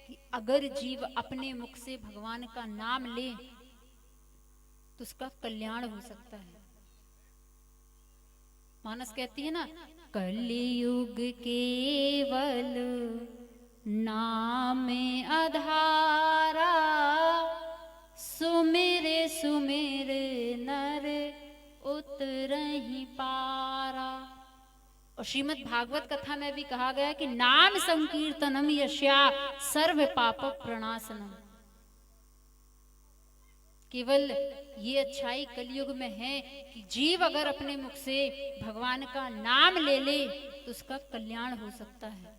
कि अगर जीव अपने मुख से भगवान का नाम ले तो उसका कल्याण हो सकता है। मानस कहती है ना, कलयुग केवल नाम आधारा, सुमिरे सुमिरे नर उतरहि पारा। और श्रीमद् भागवत कथा में भी कहा गया कि नाम संकीर्तनम यस्या सर्व पाप प्रणाशनम। केवल ये अच्छाई कलयुग में है कि जीव अगर अपने मुख से भगवान का नाम ले ले तो उसका कल्याण हो सकता है।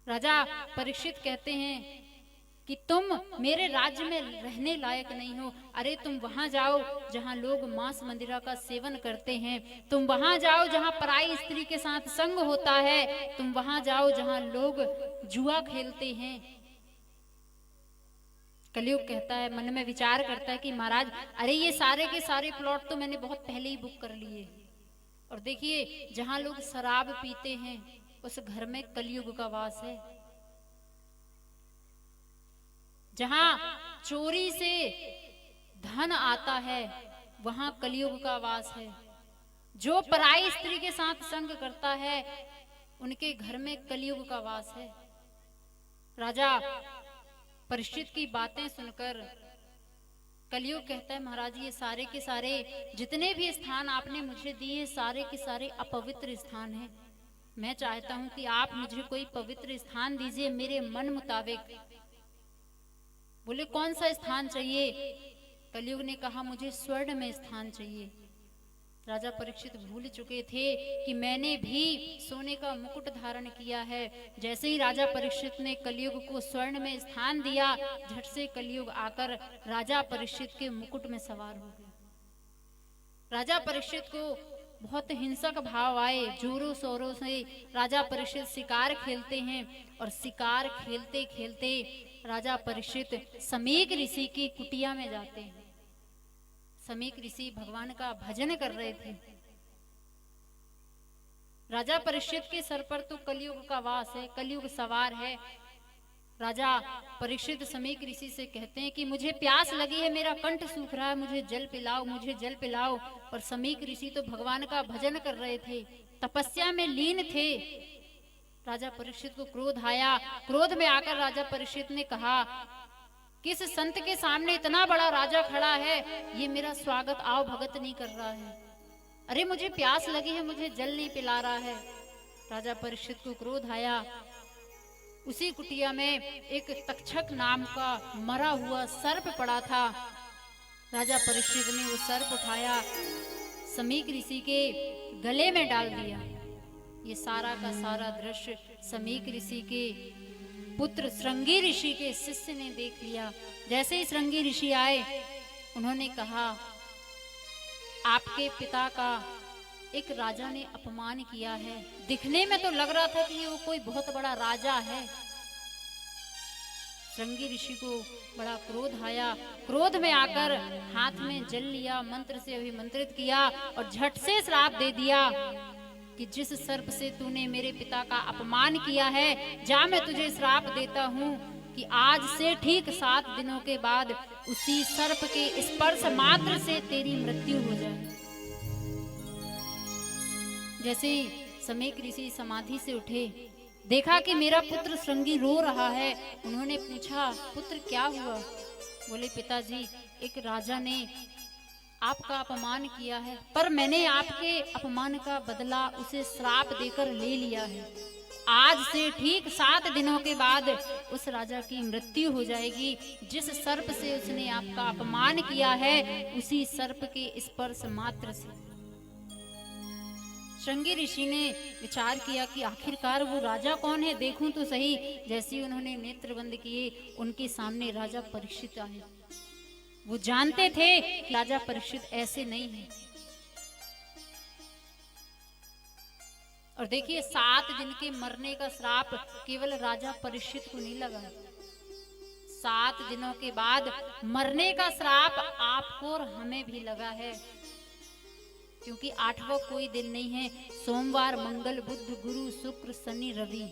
राजा परीक्षित कहते हैं कि तुम मेरे राज्य में रहने लायक नहीं हो। अरे तुम वहां जाओ जहां लोग मांस मंदिरा का सेवन करते हैं, तुम वहां जाओ जहां पराई स्त्री के साथ संग होता है, तुम वहां जाओ जहां लोग जुआ खेलते हैं। कलयुग कहता है, मन में विचार करता है कि महाराज अरे ये सारे के सारे प्लॉट तो मैंने बहुत पहले ही बुक कर लिए, और देखिए जहां लोग शराब पीते हैं उस घर में कलयुग का वास है। जहां चोरी से धन आता है वहां कलयुग का वास है। जो पराई स्त्री के साथ संग करता है उनके घर में कलयुग का वास है। राजा परीक्षित की बातें सुनकर कलयुग कहता है, महाराज ये सारे के सारे जितने भी स्थान आपने मुझे दिए सारे के सारे अपवित्र स्थान हैं। मैं चाहता हूं कि आप मुझे कोई पवित्र स्थान दीजिए मेरे मन मुताबिक। बोले कौन सा स्थान चाहिए? कलयुग ने कहा मुझे स्वर्ण में स्थान चाहिए। राजा परीक्षित भूल चुके थे कि मैंने भी सोने का मुकुट धारण किया है। जैसे ही राजा परीक्षित ने कलयुग को स्वर्ण में स्थान दिया, झट से कलयुग आकर राजा परीक्षित के मुकुट में सवार हो गया। राजा परीक्षित को बहुत हिंसक भाव आए। जोरों शोरों से राजा परीक्षित शिकार खेलते हैं, और शिकार खेलते खेलते राजा परीक्षित समीक ऋषि की कुटिया में जाते हैं। समीक ऋषि भगवान का भजन कर रहे थे। राजा परीक्षित के सर पर तो कलयुग का वास है, कलयुग सवार है। राजा परीक्षित समीक ऋषि से कहते हैं कि मुझे प्यास लगी है, मेरा कंठ सूख रहा है, मुझे जल पिलाओ, मुझे जल पिलाओ। और समीक ऋषि तो भगवान का भजन कर रहे थे, तपस्या में लीन थे। राजा परीक्षित को क्रोध आया। क्रोध में आकर राजा परीक्षित ने कहा, किस संत के सामने इतना बड़ा राजा खड़ा है, ये मेरा स्वागत आओ भगत नहीं कर रहा है। अरे मुझे प्यास लगी है, मुझे जल नहीं पिला रहा है। राजा परीक्षित को क्रोध आया। उसी कुटिया में एक तक्षक नाम का मरा हुआ सर्प पड़ा था। राजा परीक्षित ने वो सर्प उठाया, समीक ऋषि के गले में डाल दिया। ये सारा का सारा दृश्य समीक ऋषि के पुत्र श्रृंगी ऋषि के शिष्य ने देख लिया। जैसे ही श्रृंगी ऋषि आए, उन्होंने कहा, आपके पिता का एक राजा ने अपमान किया है। दिखने में तो लग रहा था कि वो कोई बहुत बड़ा राजा है। श्रृंगी ऋषि को बड़ा क्रोध आया। क्रोध में आकर हाथ में जल लिया, मंत्र से अभिमंत्रित किया और झट से श्राप दे दिया कि जिस सर्प से तूने मेरे पिता का अपमान किया है, जा मैं तुझे श्राप देता हूँ कि आज से ठीक 7 दिनों के बाद उसी सर्प के स्पर्श मात्र से तेरी मृत्यु हो जाए। जैसे समीक ऋषि समाधि से उठे, देखा कि मेरा पुत्र श्रृंगी रो रहा है। उन्होंने पूछा, पुत्र क्या हुआ? बोले, पिताजी एक राजा ने आपका अपमान किया है, पर मैंने आपके अपमान का बदला उसे श्राप देकर ले लिया है। आज से ठीक 7 दिनों के बाद उस राजा की मृत्यु हो जाएगी। जिस सर्प से उसने आपका अपमान किया है, उसी सर्प के स्पर्श मात्र से। श्रृंगी ऋषि ने विचार किया कि आखिरकार वो राजा कौन है, देखूं तो सही। जैसे ही उन्होंने नेत्र बंद किए, उनके सामने राजा परीक्षित आए। वो जानते थे कि राजा परीक्षित ऐसे नहीं है। और देखिए, 7 दिन के मरने का श्राप केवल राजा परीक्षित को नहीं लगा, 7 दिनों के बाद मरने का श्राप आपको और हमें भी लगा है। क्योंकि 8वां कोई दिन नहीं है। सोमवार, मंगल, बुध, गुरु, शुक्र, शनि, रवि,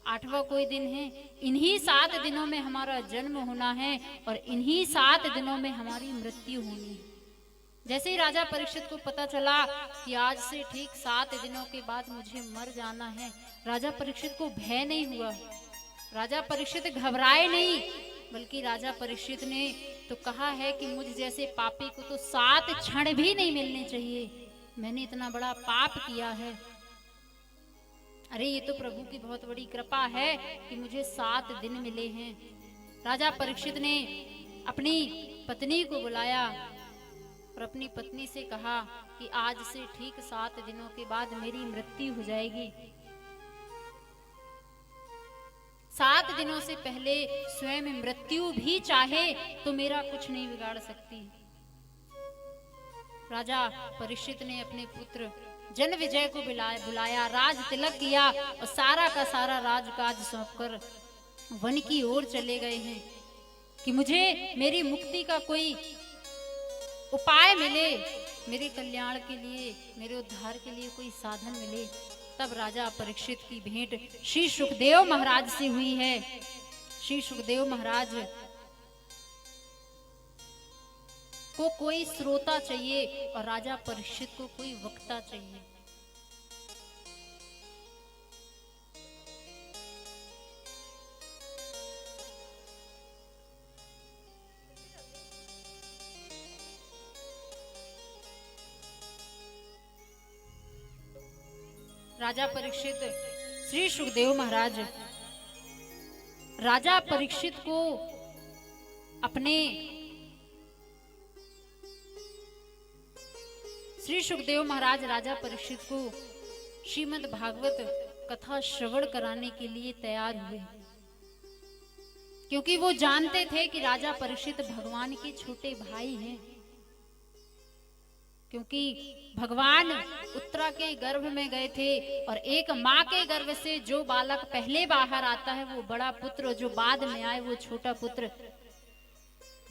8वां कोई दिन है। इन्हीं 7 दिनों में हमारा जन्म होना है और इन्हीं 7 दिनों में हमारी मृत्यु होनी है। जैसे ही राजा परीक्षित को पता चला कि आज से ठीक 7 दिनों के बाद मुझे मर जाना है, राजा परीक्षित को भय नहीं हुआ, राजा परीक्षित घबराए नहीं, बल्कि राजा परीक्षित ने तो कहा है कि मुझ जैसे पापी को तो 7 क्षण भी नहीं मिलने चाहिए। मैंने इतना बड़ा पाप किया है। अरे ये तो प्रभु की बहुत बड़ी कृपा है कि मुझे 7 दिन मिले हैं। राजा परीक्षित ने अपनी पत्नी को बुलाया और अपनी पत्नी से कहा कि आज से ठीक 7 दिनों के बाद मेरी मृत्यु हो जाएगी। 7 दिनों से पहले स्वयं मृत्यु भी चाहे तो मेरा कुछ नहीं बिगाड़ सकती। राजा परीक्षित ने अपने पुत्र जन विजय को बुलाया, राज तिलक किया और सारा का सारा राजकाज सौंपकर वन की ओर चले गए हैं कि मुझे मेरी मुक्ति का कोई उपाय मिले, मेरे कल्याण के लिए, मेरे उद्धार के लिए कोई साधन मिले। तब राजा परीक्षित की भेंट श्री सुखदेव महाराज से हुई है। श्री सुखदेव महाराज को कोई श्रोता चाहिए और राजा परीक्षित को कोई वक्ता चाहिए। राजा परीक्षित, श्री सुखदेव महाराज राजा परीक्षित को अपने श्री सुखदेव महाराज राजा परीक्षित को श्रीमद् भागवत कथा श्रवण कराने के लिए तैयार हुए, क्योंकि वो जानते थे कि राजा परीक्षित भगवान के छोटे भाई हैं। क्योंकि भगवान उत्तरा के गर्भ में गए थे और एक माँ के गर्भ से जो बालक पहले बाहर आता है वो बड़ा पुत्र, जो बाद में आए वो छोटा पुत्र।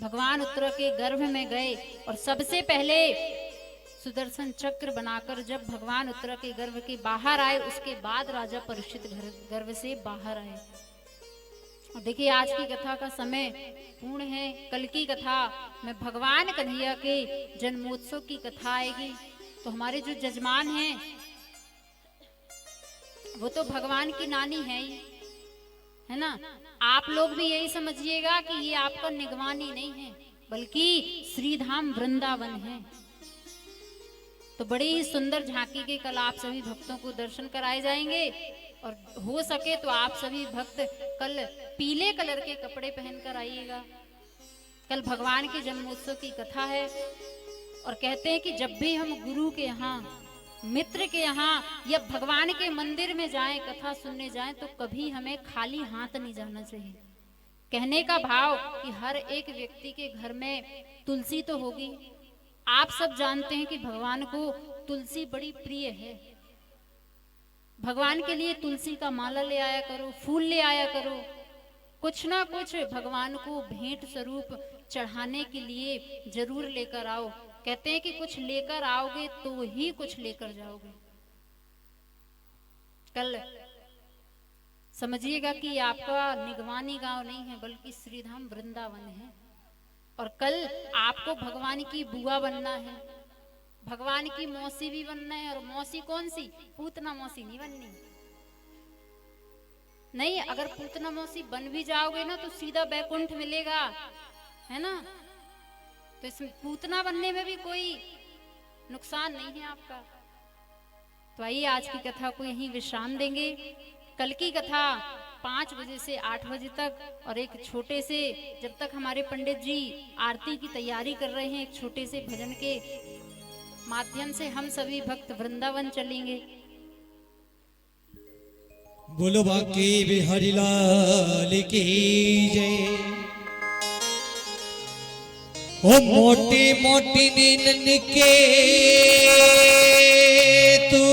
भगवान उत्तरा के गर्भ में गए और सबसे पहले सुदर्शन चक्र बनाकर जब भगवान उत्तरा के गर्भ के बाहर आए, उसके बाद राजा परीक्षित गर्भ से बाहर आए। और देखिए, आज की कथा का समय पूर्ण है। कल की कथा में भगवान कन्हैया के जन्मोत्सव की कथा आएगी। तो हमारे जो जजमान हैं वो तो भगवान की नानी है ही, है ना। आप लोग भी यही समझिएगा कि ये आपका निगवानी नहीं है, बल्कि श्रीधाम वृंदावन है। तो बड़ी ही सुंदर झांकी के कल आप सभी भक्तों को दर्शन कराए जाएंगे। और हो सके तो आप सभी भक्त कल पीले कलर के कपड़े पहनकर आइएगा। कल भगवान के जन्मोत्सव की कथा है और कहते हैं कि जब भी हम गुरु के यहाँ, मित्र के यहाँ या भगवान के मंदिर में जाएं, कथा सुनने जाएं, तो कभी हमें खाली हाथ नहीं जाना चाहिए। कहने का भाव कि हर एक व्यक्ति के घर में तुलसी तो होगी। आप सब जानते हैं कि भगवान को तुलसी बड़ी प्रिय है। भगवान के लिए तुलसी का माला ले आया करो, फूल ले आया करो, कुछ ना कुछ भगवान को भेंट स्वरूप चढ़ाने के लिए जरूर लेकर आओ। कहते हैं कि कुछ लेकर आओगे तो ही कुछ लेकर जाओगे। कल समझिएगा कि आपका निगवानी गांव नहीं है, बल्कि श्रीधाम वृंदावन है। और कल आपको भगवान की बुआ बनना है, भगवान की मौसी भी बनना है। और मौसी कौन सी? पूतना मौसी नहीं बननी। नहीं, अगर पूतना मौसी बन भी जाओगे ना तो सीधा बैकुंठ मिलेगा, है ना। तो इसमें पूतना बनने में भी कोई नुकसान नहीं है आपका। तो आइए आज की कथा को यहीं विश्राम देंगे। कल की कथा 5 बजे से 8 बजे तक, और एक छोटे से, जब तक हमारे पंडित जी आरती की तैयारी कर रहे हैं, एक छोटे से भजन के माध्यम से हम सभी भक्त वृंदावन चलेंगे। बोलो बाकी बिहारी लाल की जय। ओ मोटी मोटी नींद के तू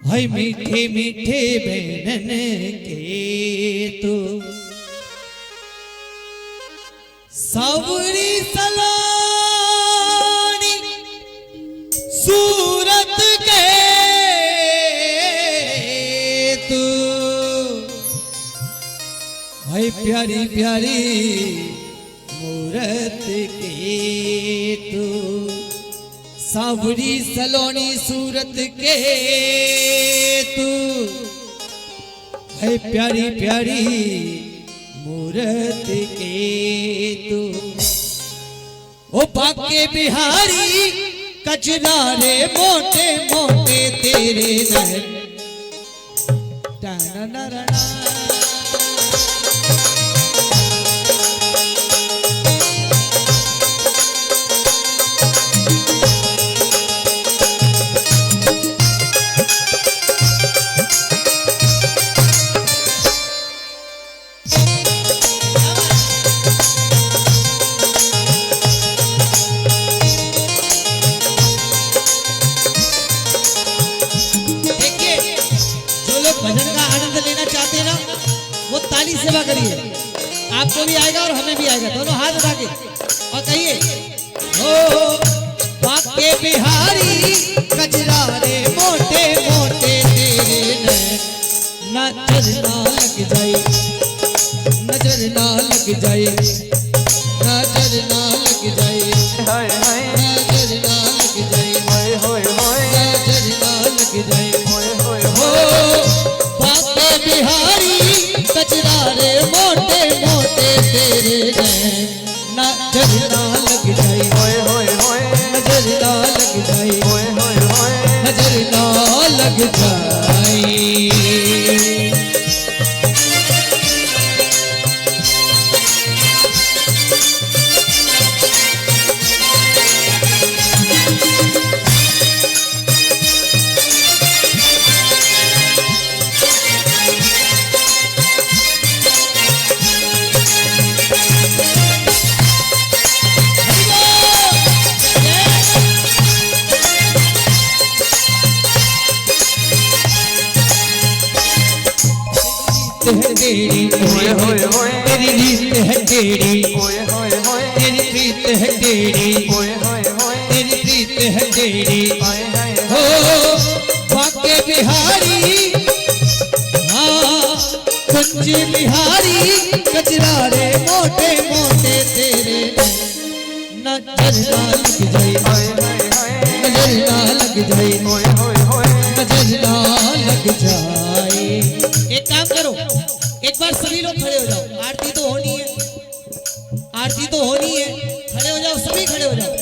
है मीठे मीठे बैनन के तू सावरी सलानी सूरत के तू है प्यारी प्यारी मूरत के तू सावरी सलोनी सूरत के तू है प्यारी प्यारी मूरत के तू। ओ बाके बिहारी कचरारे मोटे मोटे तेरे नैन सेवा करिए, आपको भी आएगा और हमें भी आएगा। दोनों हाथ उठा के और कहिए, हो बाके बिहारी कजरारे मोटे मोटे तेरे नजर ना लग जाए, नजर ना लग जाए, नजर ना लग जाए, नजर ना लग जाए, नजर ना लग जाए। हो बाके बिहारी कचरारे मोटे मोटे तेरे नजर ना लग जाए, नजर ना लग जाए, नजर ना लग जाए। तेरी रीत है तेरी, तेरी प्रीत है तेरी, तेरी प्रीत है तेरी। हो बाके बिहारी, हाँ कुंज बिहारी कचरारे मोटे मोटे तेरे नजर ना लग जाए, नजर ना लग जाए, नजर ना लग जाए। एक काम करो, एक बार सभी लोग खड़े हो जाओ, आरती तो होनी है, आरती तो होनी है। खड़े हो जाओ, सभी खड़े हो जाओ।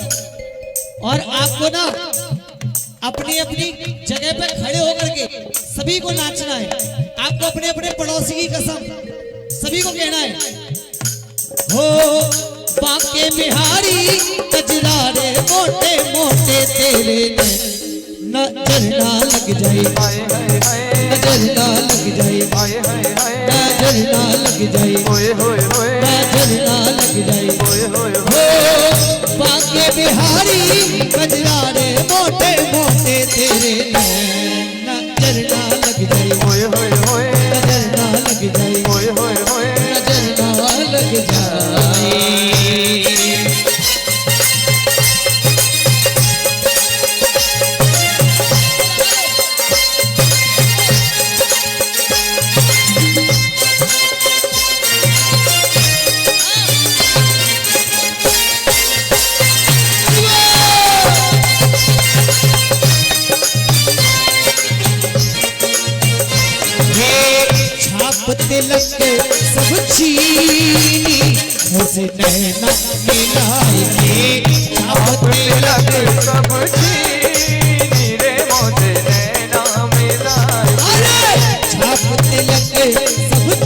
और आपको ना अपनी अपनी जगह पे खड़े होकर के सभी को नाचना है। आपको अपने अपने पड़ोसी की कसम सभी को कहना है, हो बाके बिहारी कजरारे मोटे मोटे तेरे नजर ना लग जाए, नजर ना लग जाए, नजर ना लग जाए, नजर ना लग जाए। हो बाके बिहारी कजरारे मोटे मोटे तेरे नजर ना लग जाए, नजर ना लग जाए, नजर ना लग जाए। तिलक सब छीनी मुझसे नैना मिलाएंगे, तिलक सब छीनी रे मुझे नैना मिलाएंगे।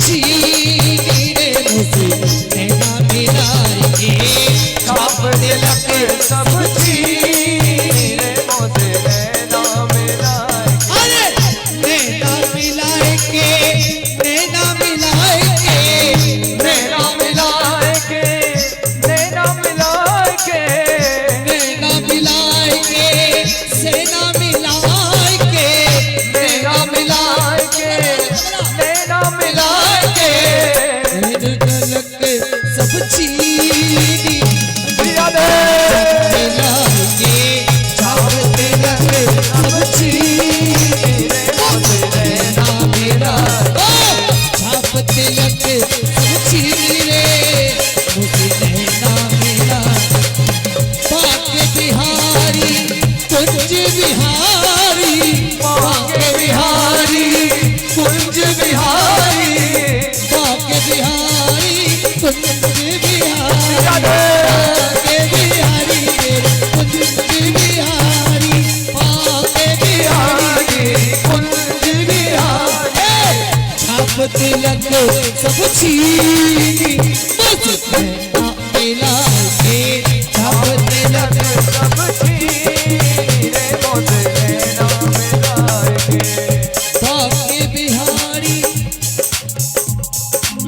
छीनी रे मुझसे नैना मिलाएंगे छाप तिलक सब छीनी रे मोसे नैना मिलाएंगे। अरे नैना मिलाएंगे नैना मिलाएंगे नैना मिलाएंगे नैना मिलाएंगे नैना मिलाएंगे सेना मिलाएंगे नैना मिलाएंगे नैना मिलाएंगे। तिलक सब छीनी जिया दे मिलाएंगे छाप तिलक सब छीनी रे मोसे नैना मिलाएंगे। छाप तिलक सब छीनी रे मुझे नैना मिला पाके बिहारी कुंज बिहारी पाके बिहारी कुंज बिहारी पाके बिहारी कुंज बिहारी जिया दे पाके बिहारी तेरे कुंज बिहारी पाके बिहारी कुंज बिहारी। छाप तिलक सब छीनी मुझे नैना मिला के छाप तिलक सब छीनी रे मोसे नैना मिलाएंगे। पाके बिहारी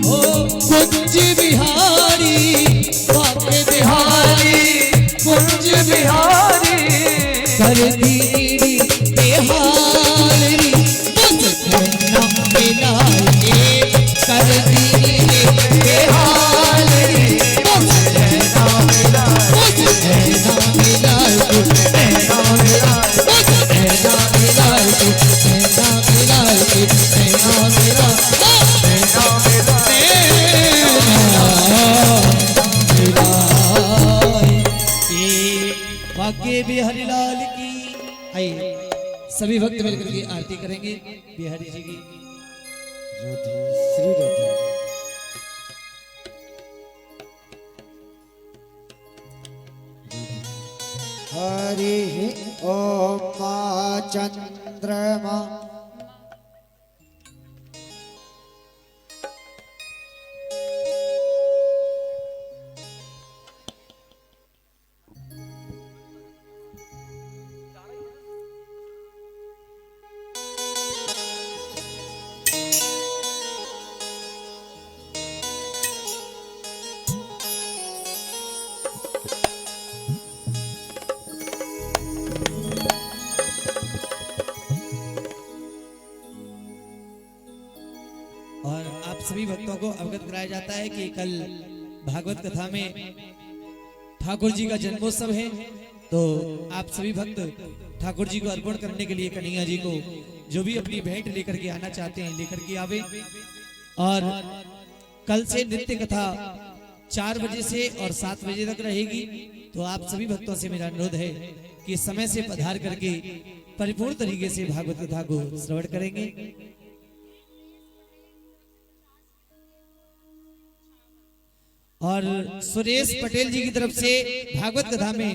ओ कुंज बिहारी पाके बिहारी कुंज बिहारी कर दीनी बेहारी मुझे नैना मिला के कर दीनी बेहारी मुझे नैना मिला मुझे नैना मिला नैना मिला मुझे नैना मिला नैना मिला नैना मिला वाक्य बिहारी लाल की। आइए सभी भक्त मिलकर के आरती करेंगे बिहारी जी की। श्री रति हरि ओम मां चंद्रमा और आप सभी भक्तों को अवगत कराया जाता है कि कल भागवत कथा में ठाकुर जी का जन्मोत्सव है, तो आप सभी भक्त ठाकुर जी को अर्पण करने के लिए कन्हैया जी को जो भी अपनी भेंट लेकर के आना चाहते हैं लेकर के आवे। और कल से नृत्य कथा 4 बजे से और 7 बजे तक रहेगी, तो आप सभी भक्तों से मेरा अनुरोध है कि समय से पधार करके परिपूर्ण तरीके से भागवत कथा को श्रवण करेंगे। और सुरेश पटेल जी की तरफ से भागवत कथा में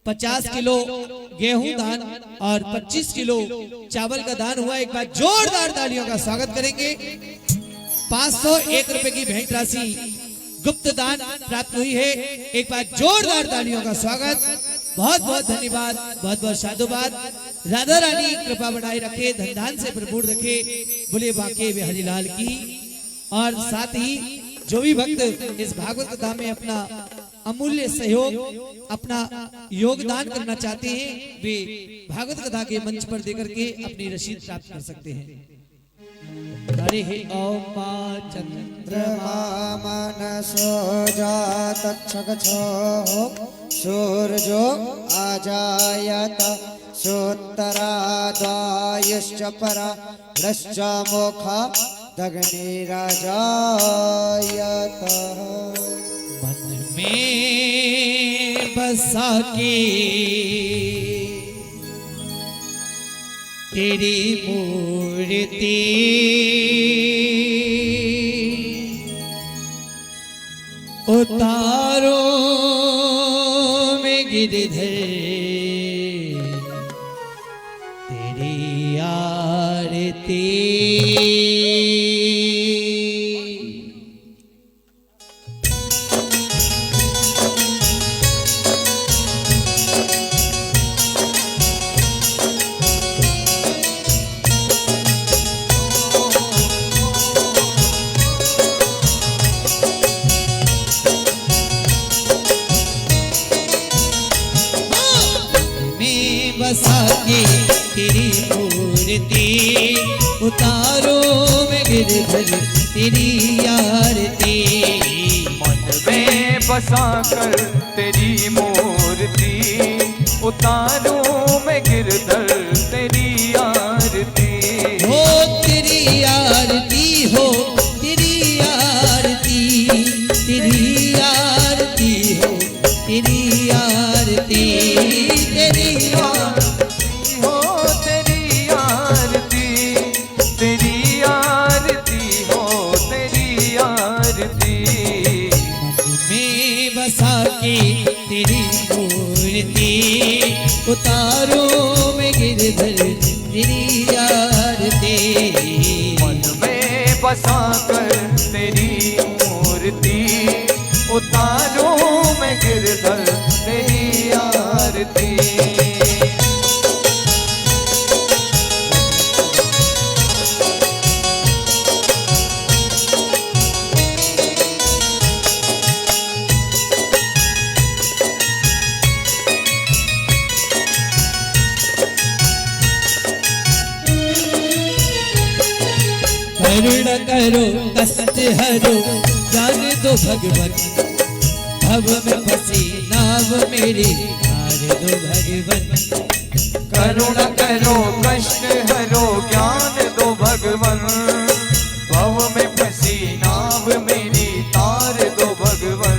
50 किलो गेहूं दान और 25 किलो चावल का दान हुआ। एक बार जोरदार तालियों का स्वागत करेंगे। 501 रुपए की भेंट राशि गुप्त दान प्राप्त हुई है। एक बार जोरदार तालियों का स्वागत। बहुत बहुत धन्यवाद, बहुत बहुत साधुवाद। राधा रानी कृपा बनाए रखे, धन धान से भरपूर रखे, बोले बाके बिहारी लाल की। और साथ ही जो भी भक्त इस भागवत कथा में अपना अमूल्य सहयोग, अपना योगदान करना चाहते हैं, वे भागवत कथा के मंच पर देकर के अपनी रसीद प्राप्त कर सकते हैं। हरे ओम मां चंद्रमा मनसो जातक्षगछो सूर्यो आजायत सोत्तराद्वायुश्च परा ह्रश्च मोखा दग्निराजायत। मन में बसा के तेरी मूर्ति उतारो में गिरधर तेरी आरती। मूर्ति, उतारो मैं गिरधर तेरी आरती। मन में बसा कर तेरी मूर्ति, उतारूं मैं गिरधर तेरी आरती। हो तेरी आरती, हो तेरी आरती, तेरी आरती, हो तेरी आरती, तेरी आरती हो तेरी आरती, तेरी आरती हो तेरी आरती। में बसा के तेरी मूर्ति, उतारो मैं गिरधर तेरी आरती। मन में बसा कर तेरी मूर्ति, उतारूं मैं गिरधर तेरी आरती। करुणा करो कष्ट हरो, जान दो भगवन, भव में फंसी नाव मेरी तार दो भगवन। करुणा करो कष्ट हरो, ज्ञान दो भगवन, भव में फंसी नाव मेरी तार दो भगवन।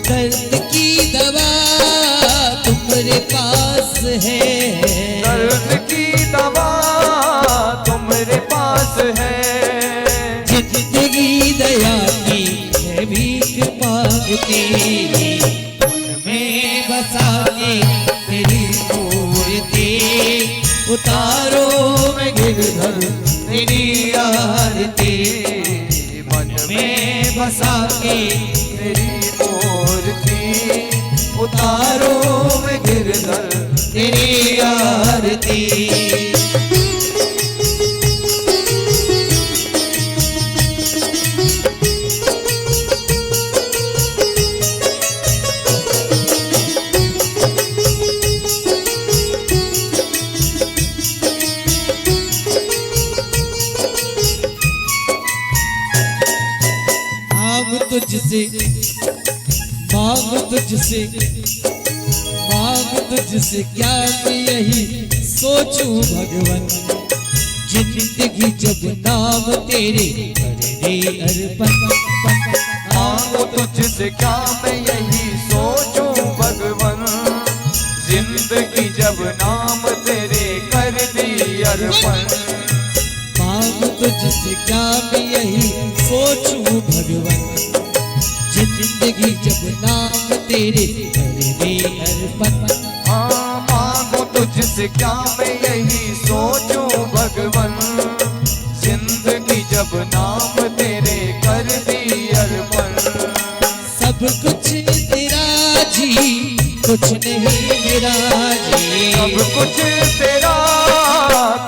दर्द की दवा तुम्हारे पास है, दर्द की दवा तुम्हारे पास है। जिंदगी दया की है भीख मांगती। मन में बसा के तेरी मूर्ति, उतारो मैं गिरधर तेरी आरती। मन में बसा के तेरी मूर्ति, उतारो मैं गिरधर तेरी आरती। तुझसे मांग तुझसे, मांग तुझसे क्या मैं यही सोचूं भगवन। जिंदगी जब नाम तेरे कर दे अर्पण। मांगो तुझसे क्या मैं यही सोचूं भगवन। जिंदगी जब नाम तेरे कर दी अर्पण। मांग तुझसे क्या मैं यही सोचूं भगवन। जिंदगी जब नाम तेरे कर दे अर्पण। हाँ मांगो तुझसे क्या मैं यही सोचूं भगवन। जिंदगी जब नाम तेरे कर दी अर्पण। सब कुछ तेरा जी, कुछ नहीं मेरा जी। सब कुछ तेरा,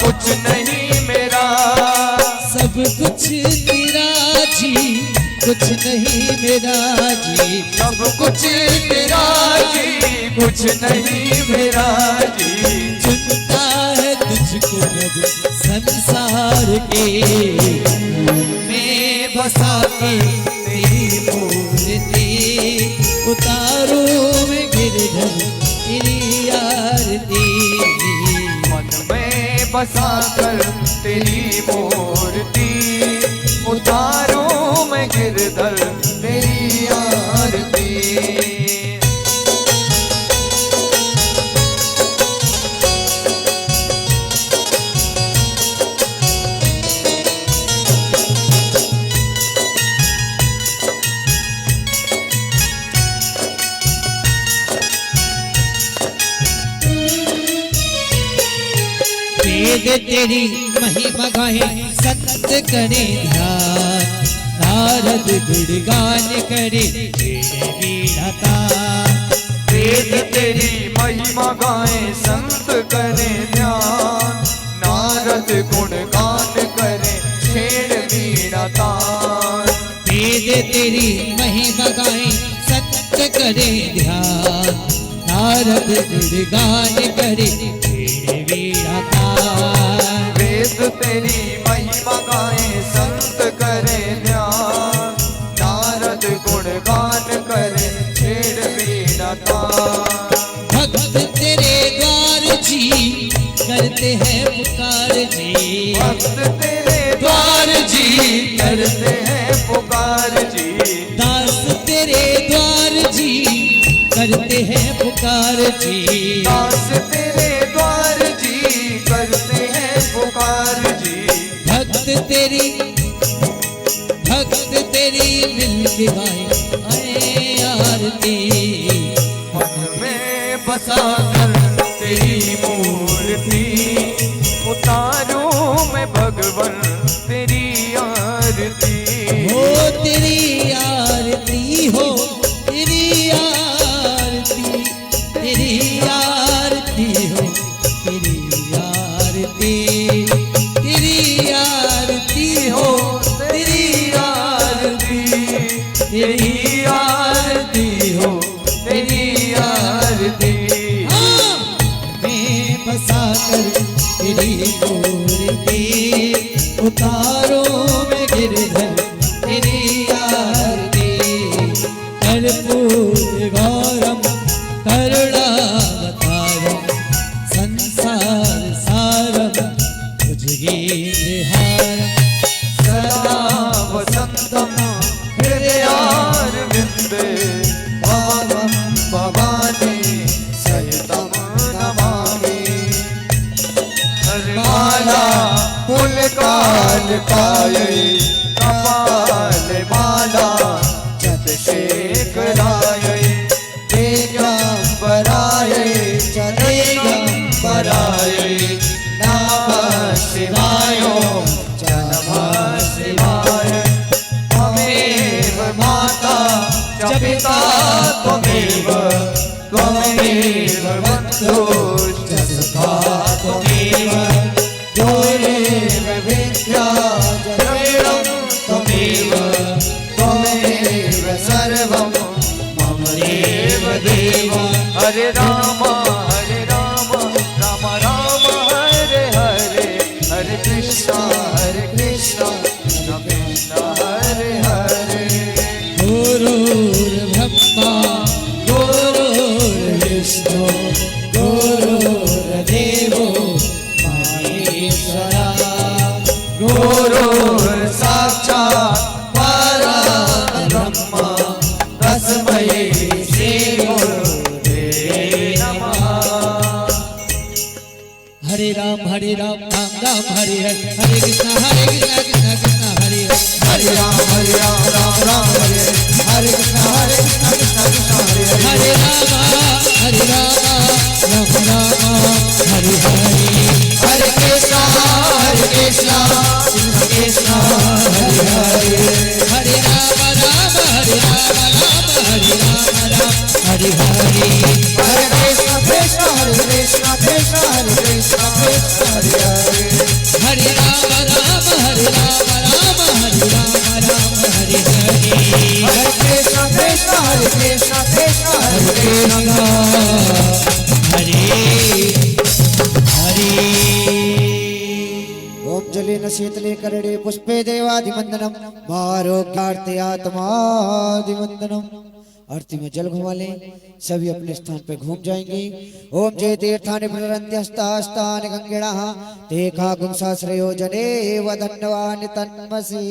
कुछ नहीं मेरा। सब कुछ तेरा जी, कुछ नहीं मेरा जी। सब कुछ तेरा जी, कुछ नहीं मेरा जी। चुनता है तुझको रब संसार के। मैं बसा के तेरी मूर्ति, उतारो मैं गिरधर तेरी आरती। मन में बसा कर तेरी मूर्ति, उतारूं मैं गिरधर तेरी आरती। वेद तेरी महिमा गाए संत करे ध्यान। नारद गुणगान करे तेरे वीरता। वेद तेरी महिमा गाए संत करे ध्यान। नारद गुणगान करे छेड़ वीणा तान। वेद तेरी महिमा गाए संत करे ध्यान। नारद गुणगान करे तेरे वीरता। वेद तेरी महिमा गाए संत करे ध्यान, नारद गुण गान करे छेड़ वीणा तान। भक्त तेरे द्वार जी करते हैं पुकार जी, भक्त तेरे द्वार जी करते हैं पुकार जी, दास तेरे द्वार जी करते हैं पुकार जी, दास तेरे द्वार जी करते हैं पुकार जी। भक्त तेरी मिल के गाए आए आरती, मन में बसा कर तेरी मूर्ति, उतारूं मैं भगवन तेरी आरती। हो तेरी आरती हो तेरी आरती, तेरी आरती हो तेरी आरती, तेरी आरती हो तेरी आरती, तेरी आरती हो तेरी आरती। मैं बसा कर तेरी मूर्ति, उतारो में गिरधर तेरी आरती, कर्पूर गौरम करुणावतारम, संसार सारम भुजगेन्द्रहारम, सदा वसंतम हृदयारविंदे, भावं भवानी सहितं नमामि। हरमाला पुलकालकायै, कपाल माला चतुर्शेखरायै, दिगंबरायै दिगंबरायै, नमः शिवाय नमः शिवाय। त्वमेव माता च पिता त्वमेव, त्वमेव बन्धुश्च सखा त्वमेव, त्वमेव विद्या द्रविणं त्वमेव, त्वमेव सर्वं मम देव देव। हरे राम राम राम हरे हरे, हरे कृष्ण कृष्ण कृष्ण हरे हरे। गुरुर्ब्रह्मा गुरुर्विष्णु गुरुर्देवो महेश्वरा, गुरुर् साक्षात् परब्रह्म, तस्मै श्री गुरुवे नमः। हरे राम राम राम हरे हरे, हरे कृष्ण कृष्ण कृष्ण हरे हरे, हरे राम राम राम हरे हरे, हरे कृष्ण कृष्ण कृष्ण हरे हरे। हरे राम राम राम हरे हरे, हरे कृष्ण कृष्ण कृष्ण हरे हरे। हरे राम राम हरे राम हरे हरे। हरे कृष्ण कृष्ण कृष्ण हरे कृष्ण हरे हरे। हरे राम राम हरे राम हरे हरे। हरे कृष्ण कृष्ण कृष्ण हरे कृष्ण हरे हरे। ओम जलेन शीतले करणे पुष्पे देवादिवंदनम, मारोग्यार्थे आत्मादिवंदनम। आरती में जल घुमा लें, सभी अपने स्थान पे घूम जाएंगे। ओम जय तीर्थानि प्ररन्त्यस्तास्तानि गंगेणः, ते का गुंसाश्रयो जने वदन्नवानि तन्मसि।